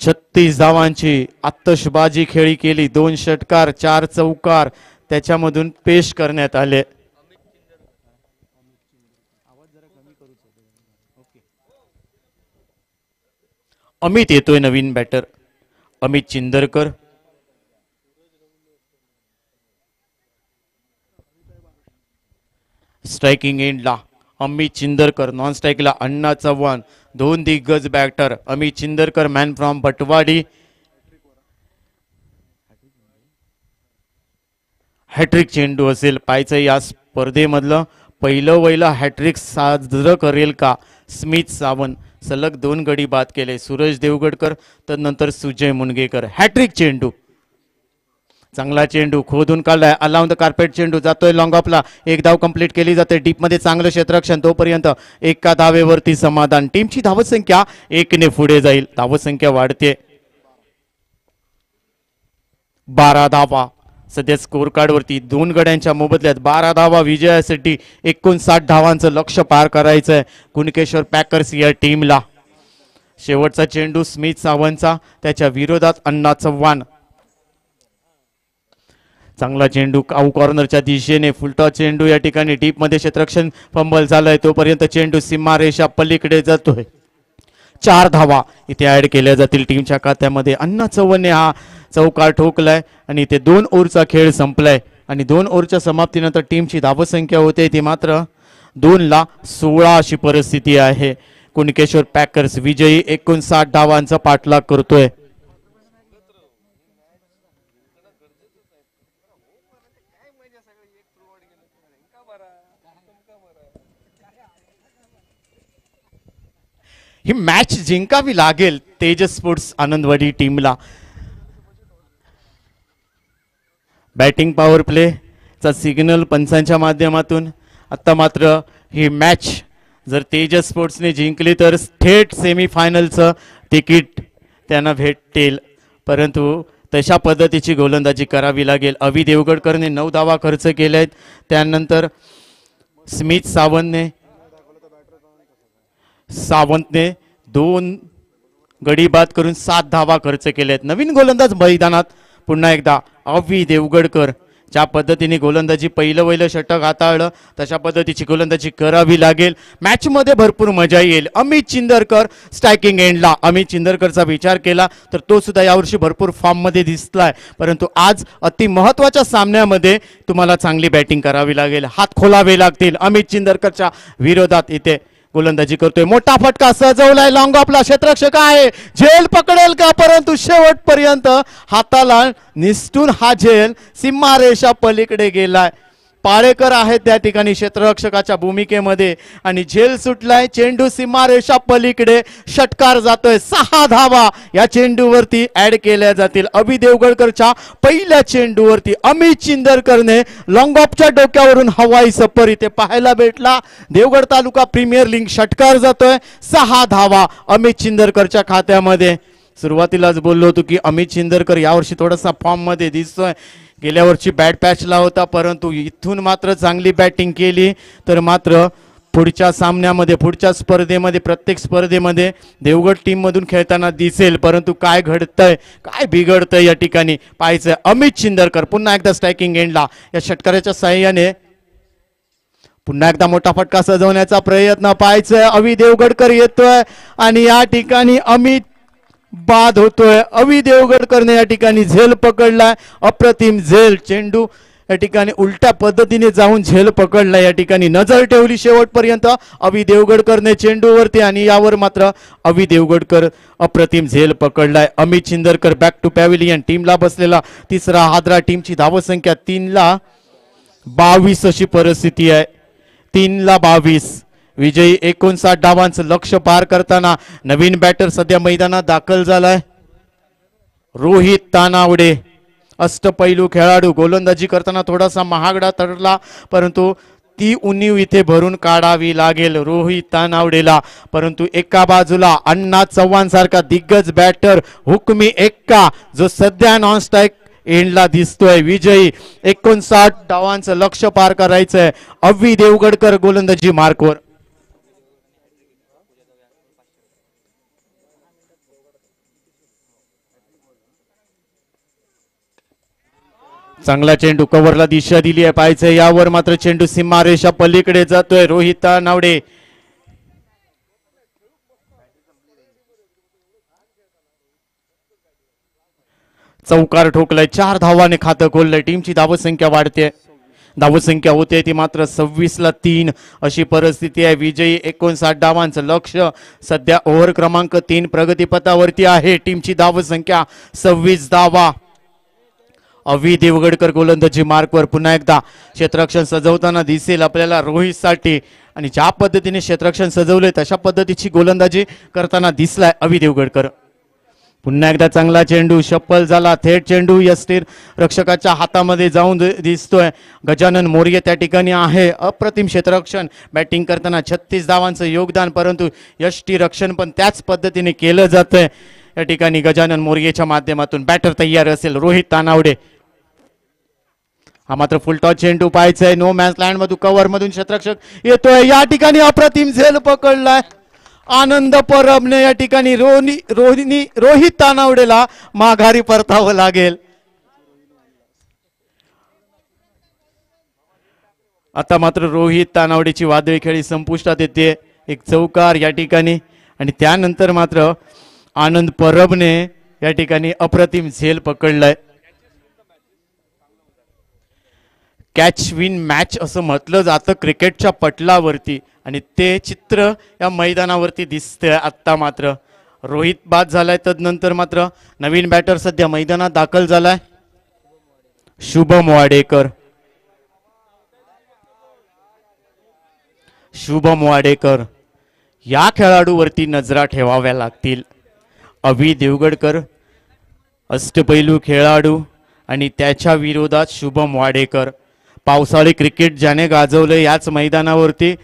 36 धावांची आतषबाजी खेळी केली. 2 षटकार 4 चौकार त्याच्यामधून पेश करण्यात आले. अमित येतोय नवीन बॅटर अमित चिंदरकर. स्ट्रायकिंग एंडला अमित चिंदरकर, नॉन स्ट्राईकला अण्णा चव्हाण. 2 दिग्गज batter Amit Chindarkar man from Bhatwadi. Hattrick चेंडू असेल, पाहायचं या स्पर्धेमधलं पहिलं हॅट्रिक साजरं करेल का स्मिथ सावंत. सलग 2 गडी बाद केले, सूरज देवगडकर तर नंतर सुजय मुनगेकर. हॅट्रिक चेंडू, चांगला चेंडू खोदून काढलाय. अलाउन द कार्पेट चेंडू जातोय लॉंग ऑफला. 1 धाव कंप्लीट केली जाते. डीप मध्ये चांगलं क्षेत्ररक्षण, तोपर्यंत एका धावेवरती समाधान. टीमची धावसंख्या 1 ने पुढे जाईल. धावसंख्या वाढते, 12 धावा सध्या स्कोर कार्ड वरती. 2 गड्यांच्या मोबदल्यात 12 धावा विजयासाठी 59 धावांचं लक्ष्य पार करायचंय कुणकेश्वर पॅकर्स या टीमला. शेवटचा चेंडू स्मिथ सावंतचा, त्याच्या विरोधात अण्णा चव्हाण. चांगला चेंडू काऊ कॉर्नरच्या दिशेने, फुलटॉस चेंडू या ठिकाणी डीप मध्ये क्षेत्ररक्षण फंबल झालंय. तोपर्यंत चेंडू सीमारेषा पलीकडे जातोय. 4 धावा इथे ऍड केल्या जातील टीमच्या खात्यामध्ये. अण्णा चव्हाणने हा चौकार ठोकलाय आणि ते 2 ओव्हरचा खेळ संपलाय. आणि 2 ओव्हरच्या समाप्तीनंतर टीमची धावसंख्या होते ती मात्र 2-16 अशी परिस्थिती आहे. कुणकेश्वर पॅकर्स विजयी 59 धावांचा पाठलाग करतोय. ही मॅच जिंकावी लागेल तेजस स्पोर्ट्स आनंदवाडी टीमला. बॅटिंग पॉवर प्ले चा सिग्नल पंचांच्या माध्यमातून. आता मात्र ही मॅच जर तेजस स्पोर्ट्सने जिंकली तर थेट सेमीफायनलचं तिकीट त्यांना भेटेल. परंतु तशा पद्धतीची गोलंदाजी करावी लागेल. अवि देवगडकरने 9 धावा खर्च केल्या आहेत. त्यानंतर स्मिथ सावंतने 2 गडी बाद करून 7 धावा खर्च केल्या आहेत. नवीन गोलंदाज मैदानात पुन्हा एकदा अवि देवगडकर. ज्या पद्धतीने गोलंदाजी पहिलं षटक हाताळलं तशा पद्धतीची गोलंदाजी करावी लागेल. मॅच मध्ये भरपूर मजा येईल. अमित चिंदरकर स्ट्रायकिंग एंडला. अमित चिंदरकरचा विचार केला तर तो सुद्धा यावर्षी भरपूर फॉर्म मध्ये दिसलाय. परंतु आज अति महत्वाच्या सामन्यामध्ये तुम्हाला चांगली बॅटिंग करावी लागेल, हात खोलावे लागतील. अमित चिंदरकरच्या विरोधात इथे गोलंदाजी करतोय. मोठा फटका सजवलाय लॉंग ऑफला. क्षेत्ररक्षक आहे, झेल पकडेल का, परंतु शेवटपर्यंत हाताला निसटून हा झेल सीमारेषा पलीकडे गेलाय. पाळेकर आहेत त्या ठिकाणी क्षेत्ररक्षकाच्या भूमिकेमध्ये आणि झेल सुटलाय. चेंडू सीमारेषा पलीकडे, षटकार जातोय. 6 धावा या चेंडूवरती ऍड केल्या जातील. अवि देवगडकरच्या पहिल्या चेंडूवरती अमित चिंदरकरने लॉंग ऑफच्या डोक्यावरून हवाई सफर इथे पाहायला भेटला. देवगड तालुका प्रीमियर लीग षटकार जातोय. 6 धावा अमित चिंदरकरच्या खात्यामध्ये. सुरुवातीलाच बोललो होतो की अमित चिंदरकर यावर्षी थोडासा फॉर्म मध्ये दिसतोय. गेल्या वर्षी बॅट पॅचला होता, परंतु इथून मात्र चांगली बॅटिंग केली तर मात्र पुढच्या सामन्यामध्ये, पुढच्या स्पर्धेमध्ये, प्रत्येक स्पर्धेमध्ये देवगड टीम मधून खेळताना दिसेल. परंतु काय घडतंय, काय बिघडतंय या ठिकाणी पाहायचंय. अमित चिंदरकर पुन्हा एकदा स्ट्रायकिंग एंडला. या षटकाराच्या साह्याने पुन्हा एकदा मोठा फटका सजवण्याचा प्रयत्न पाहायचंय. अवि देवगडकर येतोय आणि या ठिकाणी अमित बाद होतोय. अवि देवगडकरने या ठिकाणी झेल पकडलाय. अप्रतिम झेल. चेंडू या ठिकाणी उलट्या पद्धतीने जाऊन झेल पकडला, या ठिकाणी नजर ठेवली शेवटपर्यंत अभि देवगडकरने चेंडूवरती आणि यावर मात्र अभि देवगडकर अप्रतिम झेल पकडलाय. Amit Chindarkar back to pavilion. टीमला बसलेला तिसरा हादरा. टीमची धावसंख्या 3-22 अशी परिस्थिती आहे. 3-22. विजयी 59 धावांचं लक्ष पार करताना नवीन बॅटर सध्या मैदानात दाखल झालाय रोहित तानावडे. अष्टपैलू खेळाडू. गोलंदाजी करताना थोडासा महागडा ठरला, परंतु ती उणीव इथे भरून काढावी लागेल रोहित तानावडेला. परंतु एका बाजूला अण्णा चव्हाण सारखा दिग्गज बॅटर हुकमी एक्का जो सध्या नॉन स्ट्राईक एंडला दिसतोय. विजयी 59 धावांचं लक्ष पार करायचंय. अभि देवगडकर गोलंदाजी मार्कवर. चांगला चेंडू कव्हरला दिशा दिली आहे पाहायचंय. यावर मात्र चेंडू सीमारेषा पलीकडे जातोय. रोहित तानावडे चौकार ठोकलाय. 4 धावाने खातं खोललंय. टीमची धावसंख्या वाढते. धावसंख्या होते ती मात्र 26-3 अशी परिस्थिती आहे. विजयी 59 धावांचं लक्ष सध्या ओव्हर क्रमांक 3 प्रगतीपथावरती आहे. टीमची धावसंख्या 26 धावा. अभि देवगडकर गोलंदाजी मार्कवर. पुन्हा एकदा क्षेत्ररक्षण सजवताना दिसेल आपल्याला रोहितसाठी, आणि ज्या पद्धतीने क्षेत्ररक्षण सजवले तशा पद्धतीची गोलंदाजी करताना दिसलाय अभि देवगडकर. पुन्हा एकदा चांगला चेंडू शप्पल झाला. थेट चेंडू यष्टीर रक्षकाच्या हातामध्ये जाऊन दिसतोय. गजानन मोर्ये त्या ठिकाणी आहे. अप्रतिम क्षेत्ररक्षण बॅटिंग करताना 36 धावांचं योगदान, परंतु यष्टी रक्षण पण त्याच पद्धतीने केलं जातंय. या ठिकाणी गजानन मोर्येच्या माध्यमातून बॅटर तयार असेल रोहित तानावडे. हा मात्र फुलटॉस चेंडू पाहायचंय. नो मॅच लँड मधून कव्हर मधून क्षेत्ररक्षक येतोय. या ठिकाणी अप्रतिम झेल पकडलाय आनंद परबने. या ठिकाणी रोहित तानावडेला माघारी परतावं लागेल. आता मात्र रोहित तानावडेची वादळी खेळी संपुष्टात येते. एक चौकार या ठिकाणी, आणि त्यानंतर मात्र आनंद परबने या ठिकाणी अप्रतिम झेल पकडलाय. कॅच विन मॅच असं म्हटलं जातं क्रिकेटच्या पटलावरती, आणि ते चित्र या मैदानावरती दिसतंय. आत्ता मात्र रोहित बाद झालाय. तदनंतर मात्र नवीन बॅटर सध्या मैदानात दाखल झालाय शुभम वाडेकर. शुभम वाडेकर या खेळाडूवरती नजरा ठेवाव्या लागतील. अभि देवगडकर अष्टपैलू खेळाडू, आणि त्याच्या विरोधात शुभम वाडेकर. पावसाळी क्रिकेट ज्याने गाजवलं याच मैदानावरती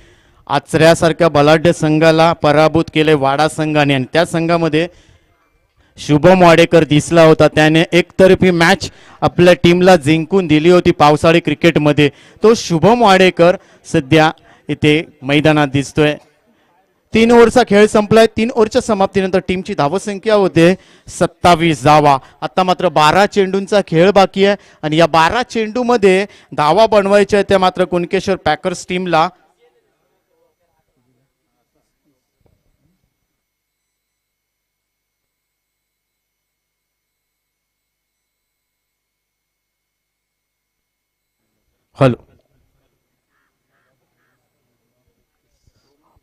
आचऱ्यासारख्या बलाढ्य संघाला पराभूत केले वाडा संघाने, आणि त्या संघामध्ये शुभम वाडेकर दिसला होता. त्याने एकतर्फी मॅच आपल्या टीमला जिंकून दिली होती पावसाळी क्रिकेटमध्ये. तो शुभम वाडेकर सध्या इथे मैदानात दिसतोय. 3 ओव्हरचा खेळ संपलाय. 3 ओव्हरच्या समाप्तीनंतर टीमची धावसंख्या होते 27 धावा. आता मात्र 12 चेंडूंचा खेळ बाकी आहे, आणि या 12 चेंडूमध्ये धावा बनवायच्या आहेत त्या मात्र कुणकेश्वर पॅकर्स टीमला. हॅलो,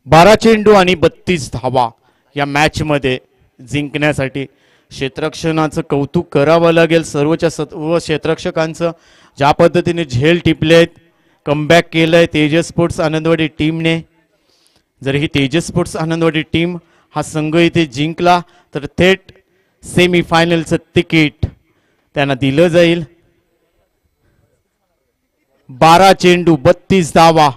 12 चेंडू आणि 32 धावा या मॅच मध्ये जिंकण्यासाठी क्षेत्ररक्षणाचं कौतुक करावं लागेल सर्वच्या सर्व क्षेत्ररक्षकांचं. ज्या पद्धतीने झेल टिपले आहेत, कमबॅक केलंय तेजस स्पोर्ट्स आनंदवाडी टीमने. जर ही तेजस स्पोर्ट्स आनंदवाडी टीम हा संघ इथे जिंकला तर थेट सेमीफायनलचं तिकीट त्यांना दिलं जाईल. 12 चेंडू 32 धावा.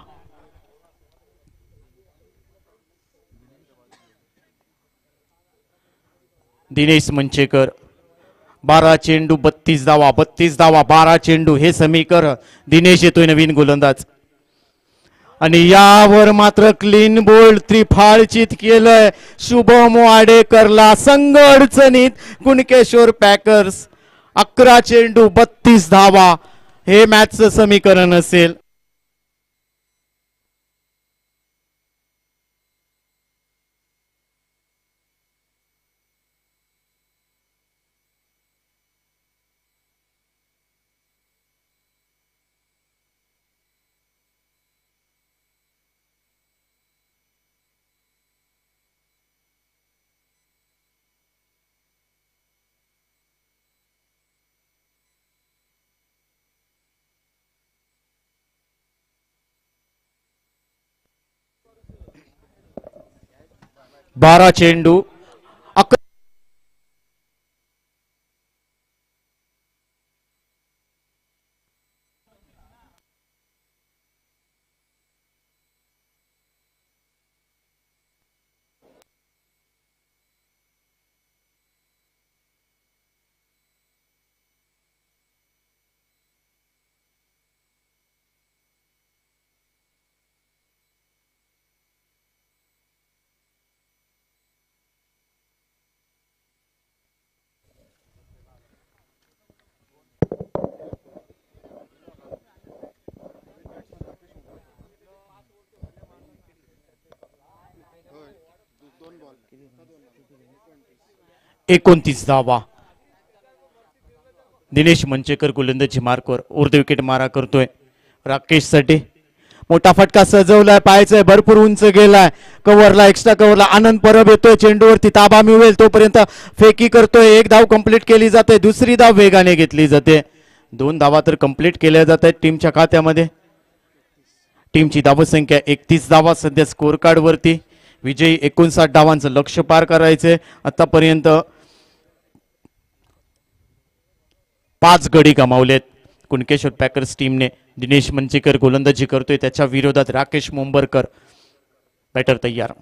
दिनेश मंचेकर 12 चेंडू 32 धावा. 32 धावा 12 चेंडू हे समीकरण. दिनेश येतोय नवीन गोलंदाज, आणि यावर मात्र क्लीन बोल्ड त्रिफाळचित केलंय शुभम वाडेकरला. संघ अडचणीत कुणकेश्वर पॅकर्स. 11 चेंडू 32 धावा हे मॅचचं समीकरण असेल. 12 चेंडू 11 29 धावा. दिनेश मंचेकर गोलंदाजी मार्कवर उर्ध विकेट मारा करतोय. राकेश साठी मोठा फटका सजवलाय, पाहायचंय भरपूर उंच गेलाय, कव्हरला एक्स्ट्रा कव्हरला आनंद परब येतोय, चेंडूवरती ताबा मिळेल तोपर्यंत फेकी करतोय. एक धाव कंप्लीट केली जाते, दुसरी धाव वेगाने घेतली जाते. 2 धावा तर कंप्लीट केल्या जात आहेत टीमच्या खात्यामध्ये. टीमची धावसंख्या 31 धावा सध्या स्कोर कार्ड वरती. विजयी 59 धावांचं लक्ष्य पार करायचंय. आतापर्यंत 5 गडी गमावलेत कुणकेश्वर पॅकर्स टीमने. दिनेश मंचेकर गोलंदाजी करतोय, त्याच्या विरोधात राकेश मुंबरकर बॅटर तयार.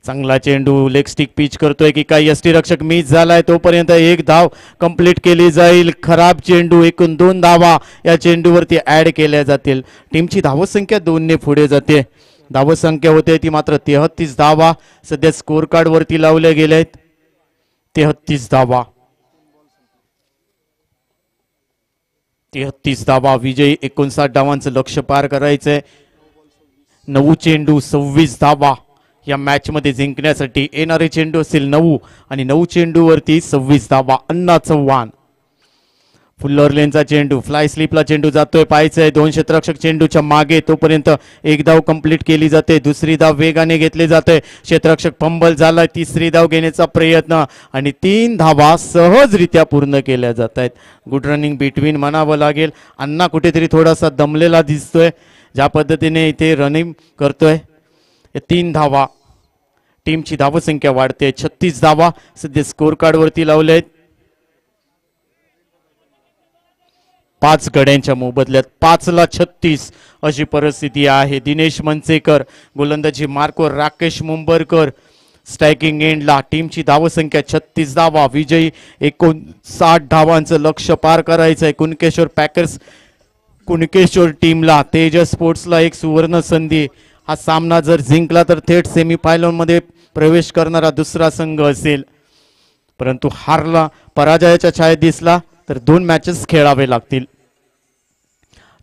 चांगला चेंडू लेग स्टिक पिच करतोय की काही यष्टीरक्षक मिस झालाय, तोपर्यंत 1 धाव कंप्लीट केली जाईल. खराब चेंडू, एकूण 2 धावा या चेंडूवरती ऍड केल्या जातील. टीमची धावसंख्या 2 ने पुढे जाते. धावसंख्या होते ती मात्र 33 धावा सध्या स्कोर कार्ड वरती लावल्या गेल्या आहेत. 33 धावा. 33 धावा. विजयी 59 धावांचं लक्ष्य पार करायचंय. 9 चेंडू 26 धावा या मॅच मध्ये जिंकण्यासाठी. येणारे चेंडू असेल 9 आणि 9 चेंडूवरती 26 धावा. अण्णा चव्हाण फुल्लर लेनचा चेंडू, फ्लाय स्लिपला चेंडू जातोय, पाहायचंय 2 क्षेत्ररक्षक चेंडूच्या मागे, तोपर्यंत 1 धाव कंप्लीट केली जाते. दुसरी धाव वेगाने घेतली जाते. क्षेत्ररक्षक फंबल झाला, तिसरी धाव घेण्याचा प्रयत्न आणि 3 धावा सहजरित्या पूर्ण केल्या जात आहेत. गुड रनिंग बिटवीन म्हणावं लागेल. अण्णा कुठेतरी थोडासा दमलेला दिसतोय, ज्या पद्धतीने इथे रनिंग करतोय. 3 धावा. टीमची धावसंख्या वाढते. 36 धावा सध्या स्कोर कार्ड वरती लावले आहेत. 5 गड्यांच्या मोबदल्यात 5ला 36 अशी परिस्थिती आहे. दिनेश मंचेकर गोलंदाजी मार्कवर, राकेश मुंबरकर स्ट्रायकिंग एंडला. टीमची धावसंख्या 36 धावा. विजयी 59 धावांचं लक्ष्य पार करायचंय कुणकेश्वर पॅकर्स. कुणकेश्वर टीमला, तेजस स्पोर्ट्सला एक सुवर्ण संधी. हा सामना जर जिंकला तर थेट सेमीफायनल मध्ये प्रवेश करणारा दुसरा संघ असेल, परंतु हारला, पराजयाच्या छायेत दिसला तर 2 मॅचेस खेळावे लागतील.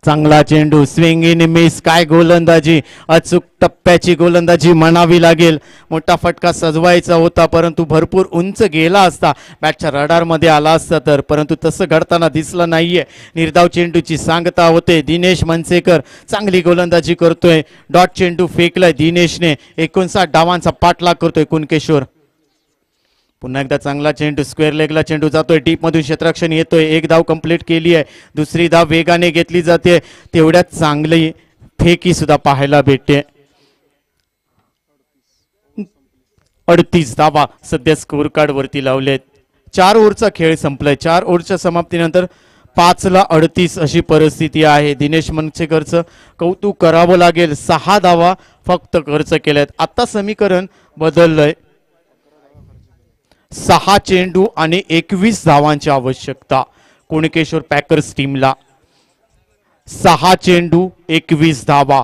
चांगला चेंडू, स्विंग इन मिस, काय गोलंदाजी, अचूक टप्प्याची गोलंदाजी म्हणावी लागेल. मोठा फटका सजवायचा होता, परंतु भरपूर उंच गेला असता, बॅटच्या रडार मध्ये आला असता तर, परंतु तसं घडताना दिसलं नाहीये. निर्धाव चेंडूची सांगता होते. दिनेश मनसेकर चांगली गोलंदाजी करतोय. डॉट चेंडू फेकलाय दिनेशने. 59 धावांचा पाठलाग करतोय कुणकेश्वर. पुन्हा एकदा चांगला चेंडू, स्क्वेअर लेगला चेंडू जातोय, डीप मधून क्षेत्ररक्षण येतोय. 1 धाव कंप्लीट केली आहे. दुसरी धाव वेगाने घेतली जाते. तेवढ्यात चांगली फेकी सुद्धा पाहायला भेटते. 38 धावा सध्या स्कोर कार्ड वरती लावलेत. 4 ओव्हरचा खेळ संपलाय. 4 ओव्हरच्या समाप्तीनंतर 5ला 38 अशी परिस्थिती आहे. दिनेश मनसेकरचं कौतुक करावं लागेल. 6 धावा फक्त खर्च केल्यात. आता समीकरण बदललंय. 6 चेंडू आणि 21 धावांची आवश्यकता कुणकेश्वर पॅकर्स टीमला. 6 चेंडू 21 धावा.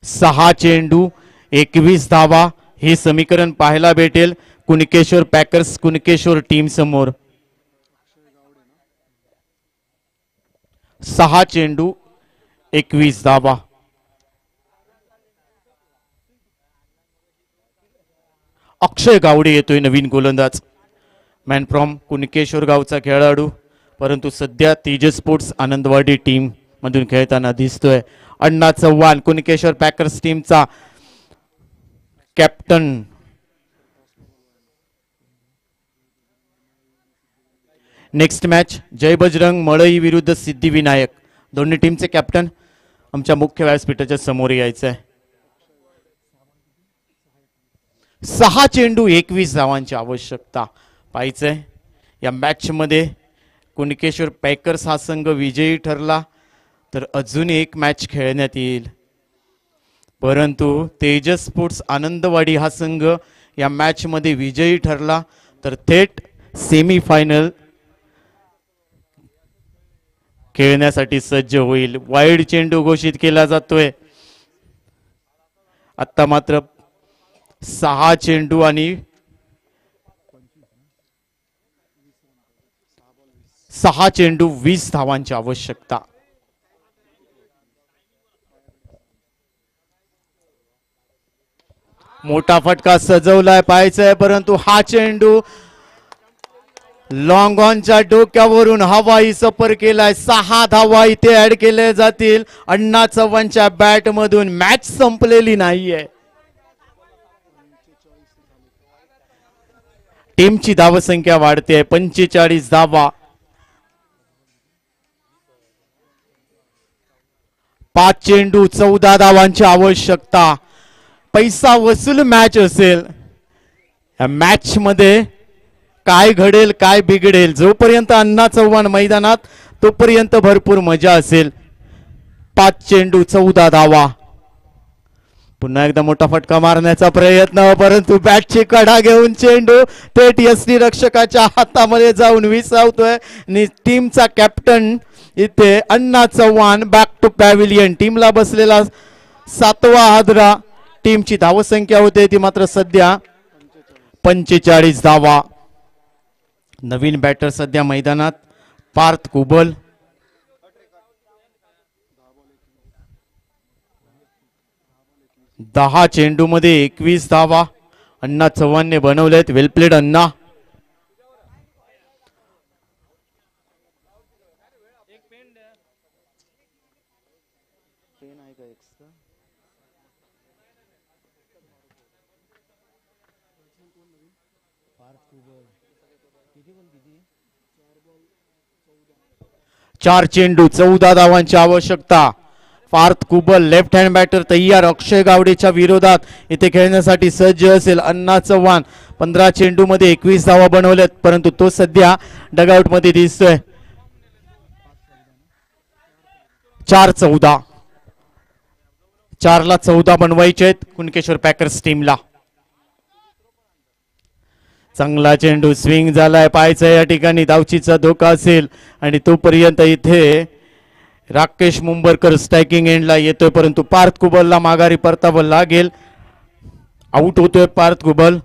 6 चेंडू 21 धावा हे समीकरण पाहायला भेटेल कुणकेश्वर पॅकर्स कुणकेश्वर टीम समोर. 6 चेंडू 21 धावा. अक्षय गावडे येतोय नवीन गोलंदाज, मॅन फ्रॉम कुणकेश्वर गावचा खेळाडू, परंतु सध्या तेजस स्पोर्ट्स आनंदवाडी टीम मधून खेळताना दिसतोय. अण्णा चव्हाण कुणकेश्वर पॅकर्स टीमचा कॅप्टन. नेक्स्ट मॅच जय बजरंग मळई विरुद्ध सिद्धिविनायक. दोन्ही टीमचे कॅप्टन आमच्या मुख्य व्यासपीठाच्या समोर यायचं आहे. 6 चेंडू 21 धावांची आवश्यकता. पाहायचंय या मॅचमध्ये कुणकेश्वर पॅकर्स हा संघ विजयी ठरला तर अजून एक मॅच खेळण्यात येईल, परंतु तेजस स्पोर्ट्स आनंदवाडी हा संघ या मॅच मध्ये विजयी ठरला तर थेट सेमीफायनल खेळण्यासाठी सज्ज होईल. वाईड चेंडू घोषित केला जातोय. आता मात्र 6 चेंडू आणि 6 चेंडू 20 धावांची आवश्यकता. मोठा फटका सजवलाय पाहायचाय, परंतु हा चेंडू लॉंग ऑनच्या डोक्यावरून हवाई सफर केलाय. 6 धावा इथे ऍड केल्या जातील अण्णा चव्हाणच्या बॅट मधून. मॅच संपलेली नाहीये. टीमची धावसंख्या वाढते 45 धावा. 5 चेंडू 14 धावांची आवश्यकता. पैसा वसूल मॅच असेल. या मॅच मध्ये काय घडेल काय बिघडेल, जोपर्यंत अण्णा चव्हाण मैदानात तोपर्यंत भरपूर मजा असेल. 5 चेंडू 14 धावा. पुन्हा एकदा मोठा फटका मारण्याचा प्रयत्न, परंतु बॅटची कडा घेऊन चेंडू थेट यष्टी रक्षकाच्या हातामध्ये जाऊन विसावतोय. आणि टीमचा कॅप्टन इथे अण्णा चव्हाण बॅक टू पॅव्हिलियन. टीमला बसलेला 7वा हादरा. टीमची धावसंख्या होते ती मात्र सध्या 45 धावा. नवीन बॅटर सध्या मैदानात पार्थ कुबल. दहा चेंडू मध्ये 21 धावा अण्णा चव्हाणने बनवलेत. वेल प्लेड अण्णा. चार चेंडू 14 धावांची आवश्यकता. Parth Kubal left hand batter तयार. अक्षय गावडेच्या विरोधात इथे खेळण्यासाठी सज्ज असेल अण्णा चव्हाण. 15 चेंडू मध्ये 21 धावा बनवल्यात, परंतु तो सध्या डगआउट मध्ये दिसतोय. 4-14. 4 ला 14 बनवायचे आहेत कुणकेश्वर पॅकर्स टीमला. चांगला चेंडू स्विंग झालाय. पाहायचा या ठिकाणी धावचीचा धोका असेल आणि तोपर्यंत इथे राकेश मुंबरकर स्ट्रायकिंग एंडला येतोय, परंतु पार्थ कुबलला माघारी परतावं लागेल. आउट होतोय पार्थ कुबल.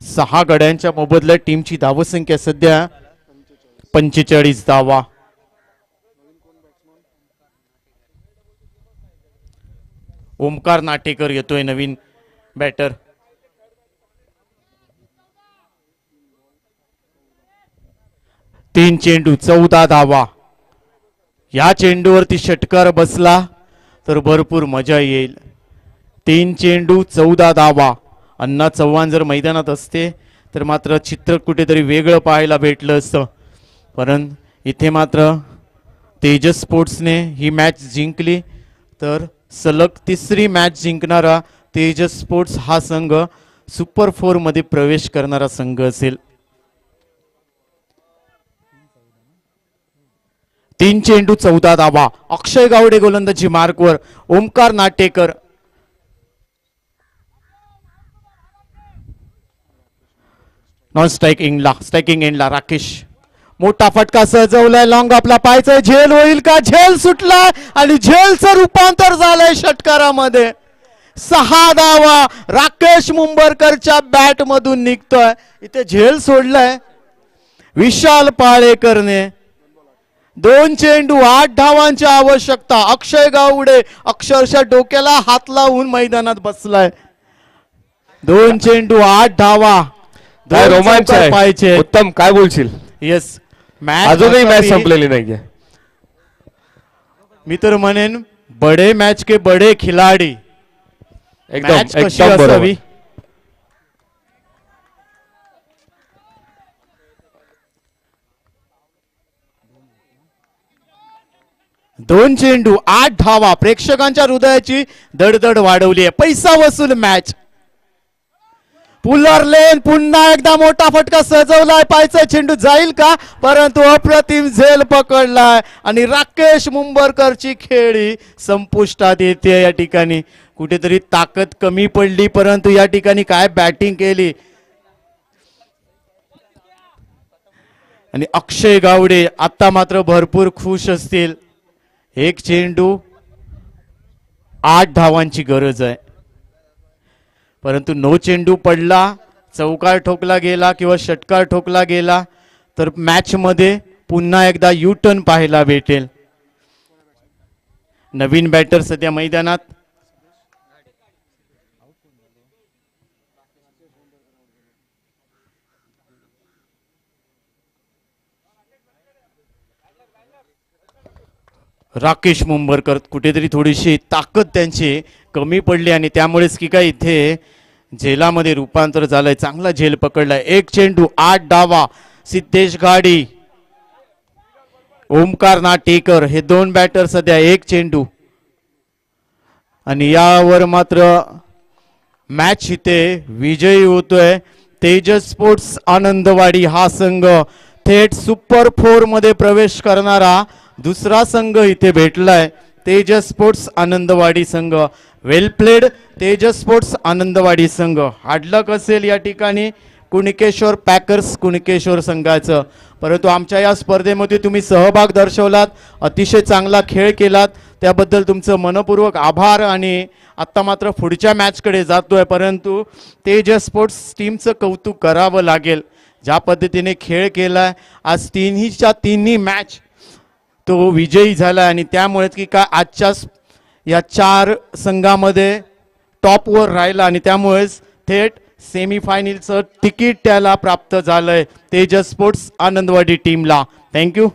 6 गड्यांच्या मोबदल्यात टीमची धावसंख्या सध्या 45 धावा. ओमकार नाटेकर येतोय नवीन बॅटर. तीन चेंडू 14 धावा. या चेंडूवरती षटकार बसला तर भरपूर मजा येईल. 3 चेंडू 14 धावा. अण्णा चव्हाण जर मैदानात असते तर मात्र चित्र कुठेतरी वेगळं पाहायला भेटलं असतं, परंतु इथे मात्र तेजस स्पोर्ट्सने ही मॅच जिंकली तर सलग 3री मॅच जिंकणारा तेजस स्पोर्ट्स हा संघ सुपर 4 मध्ये प्रवेश करणारा संघ असेल. 3 चेंडू 14 धावा. अक्षय गावडे गोलंदाजी मार्कवर. ओमकार नाटेकर. नॉन स्ट्रायकिंग एंडला राकेश. मोठा फटका सजवलाय. लॉंग आपला पाहायचंय. झेल होईल का? झेल सुटलाय आणि झेलचं रूपांतर झालंय षटकारामध्ये. 6 धावा राकेश मुंबरकरच्या बॅट मधून निघतोय. इथे झेल सोडलाय विशाल पाळेकरने. 2 चेंडू 8 धावांची आवश्यकता. अक्षय गावडे अक्षरशः डोक्याला हात लावून मैदानात बसलाय. 2 चेंडू 8 धावा. काय रोमांच आहे. उत्तम, काय बोलशील? येस, अजूनही मॅच संपलेली नाहीये. मी तर म्हणेन बडे मॅच के बडे खिलाडी. मॅच कशी असावी? 2 चेंडू 8 धावा, प्रेक्षकांच्या हृदयाची दडदड वाढवली आहे. पैसा वसूल मॅच. पुलर लेन पुन्हा एकदा मोठा फटका सजवलाय. पायचा चेंडू जाईल का, परंतु अप्रतिम झेल पकडलाय आणि राकेश मुंबरकरची खेळी संपुष्टात येते. या ठिकाणी कुठेतरी ताकद कमी पडली, परंतु या ठिकाणी काय बॅटिंग केली. आणि अक्षय गावडे आता मात्र भरपूर खुश असतील. 1 चेंडू 8 धावांची गरज आहे, परंतु 9 चेंडू पडला, चौकार ठोकला गेला किंवा षटकार ठोकला गेला तर मॅच मध्ये पुन्हा एकदा यू टर्न पाहायला भेटेल. नवीन बॅटर सध्या मैदानात. राकेश मुंबरकर. कुठेतरी थोडीशी ताकद त्यांची कमी पडली आणि त्यामुळेच की काय इथे झेलामध्ये रूपांतर झालंय. चांगला झेल पकडलाय. 1 चेंडू 8 डावा. सिद्धेश गाडी, ओमकार नाटेकर हे 2 बॅटर सध्या 1 चेंडू. आणि यावर मात्र मॅच इथे विजयी होतोय. तेजस स्पोर्ट्स आनंदवाडी हा संघ थेट सुपर 4 मध्ये प्रवेश करणारा दुसरा संघ इथे भेटलाय. तेजस स्पोर्ट्स आनंदवाडी संघ. वेल प्लेड तेजस स्पोर्ट्स आनंदवाडी संघ. हाडलक असेल या ठिकाणी कुणकेश्वर पॅकर्स कुणकेश्वर संघाचं, परंतु आमच्या या स्पर्धेमध्ये तुम्ही सहभाग दर्शवलात, अतिशय चांगला खेळ केलात, त्याबद्दल तुमचं मनपूर्वक आभार. आणि आत्ता मात्र पुढच्या मॅचकडे जातोय, परंतु तेजस स्पोर्ट्स टीमचं कौतुक करावं लागेल. ज्या पद्धतीने खेळ केलाय आज तिन्ही मॅच तो विजयी झाला आणि त्यामुळेच की काय आजच्या या 4 संघामध्ये टॉपवर राहिला आणि त्यामुळेच थेट सेमीफायनलचं तिकीट त्याला प्राप्त झालंय तेजस स्पोर्ट्स आनंदवाडी टीमला. थँक्यू.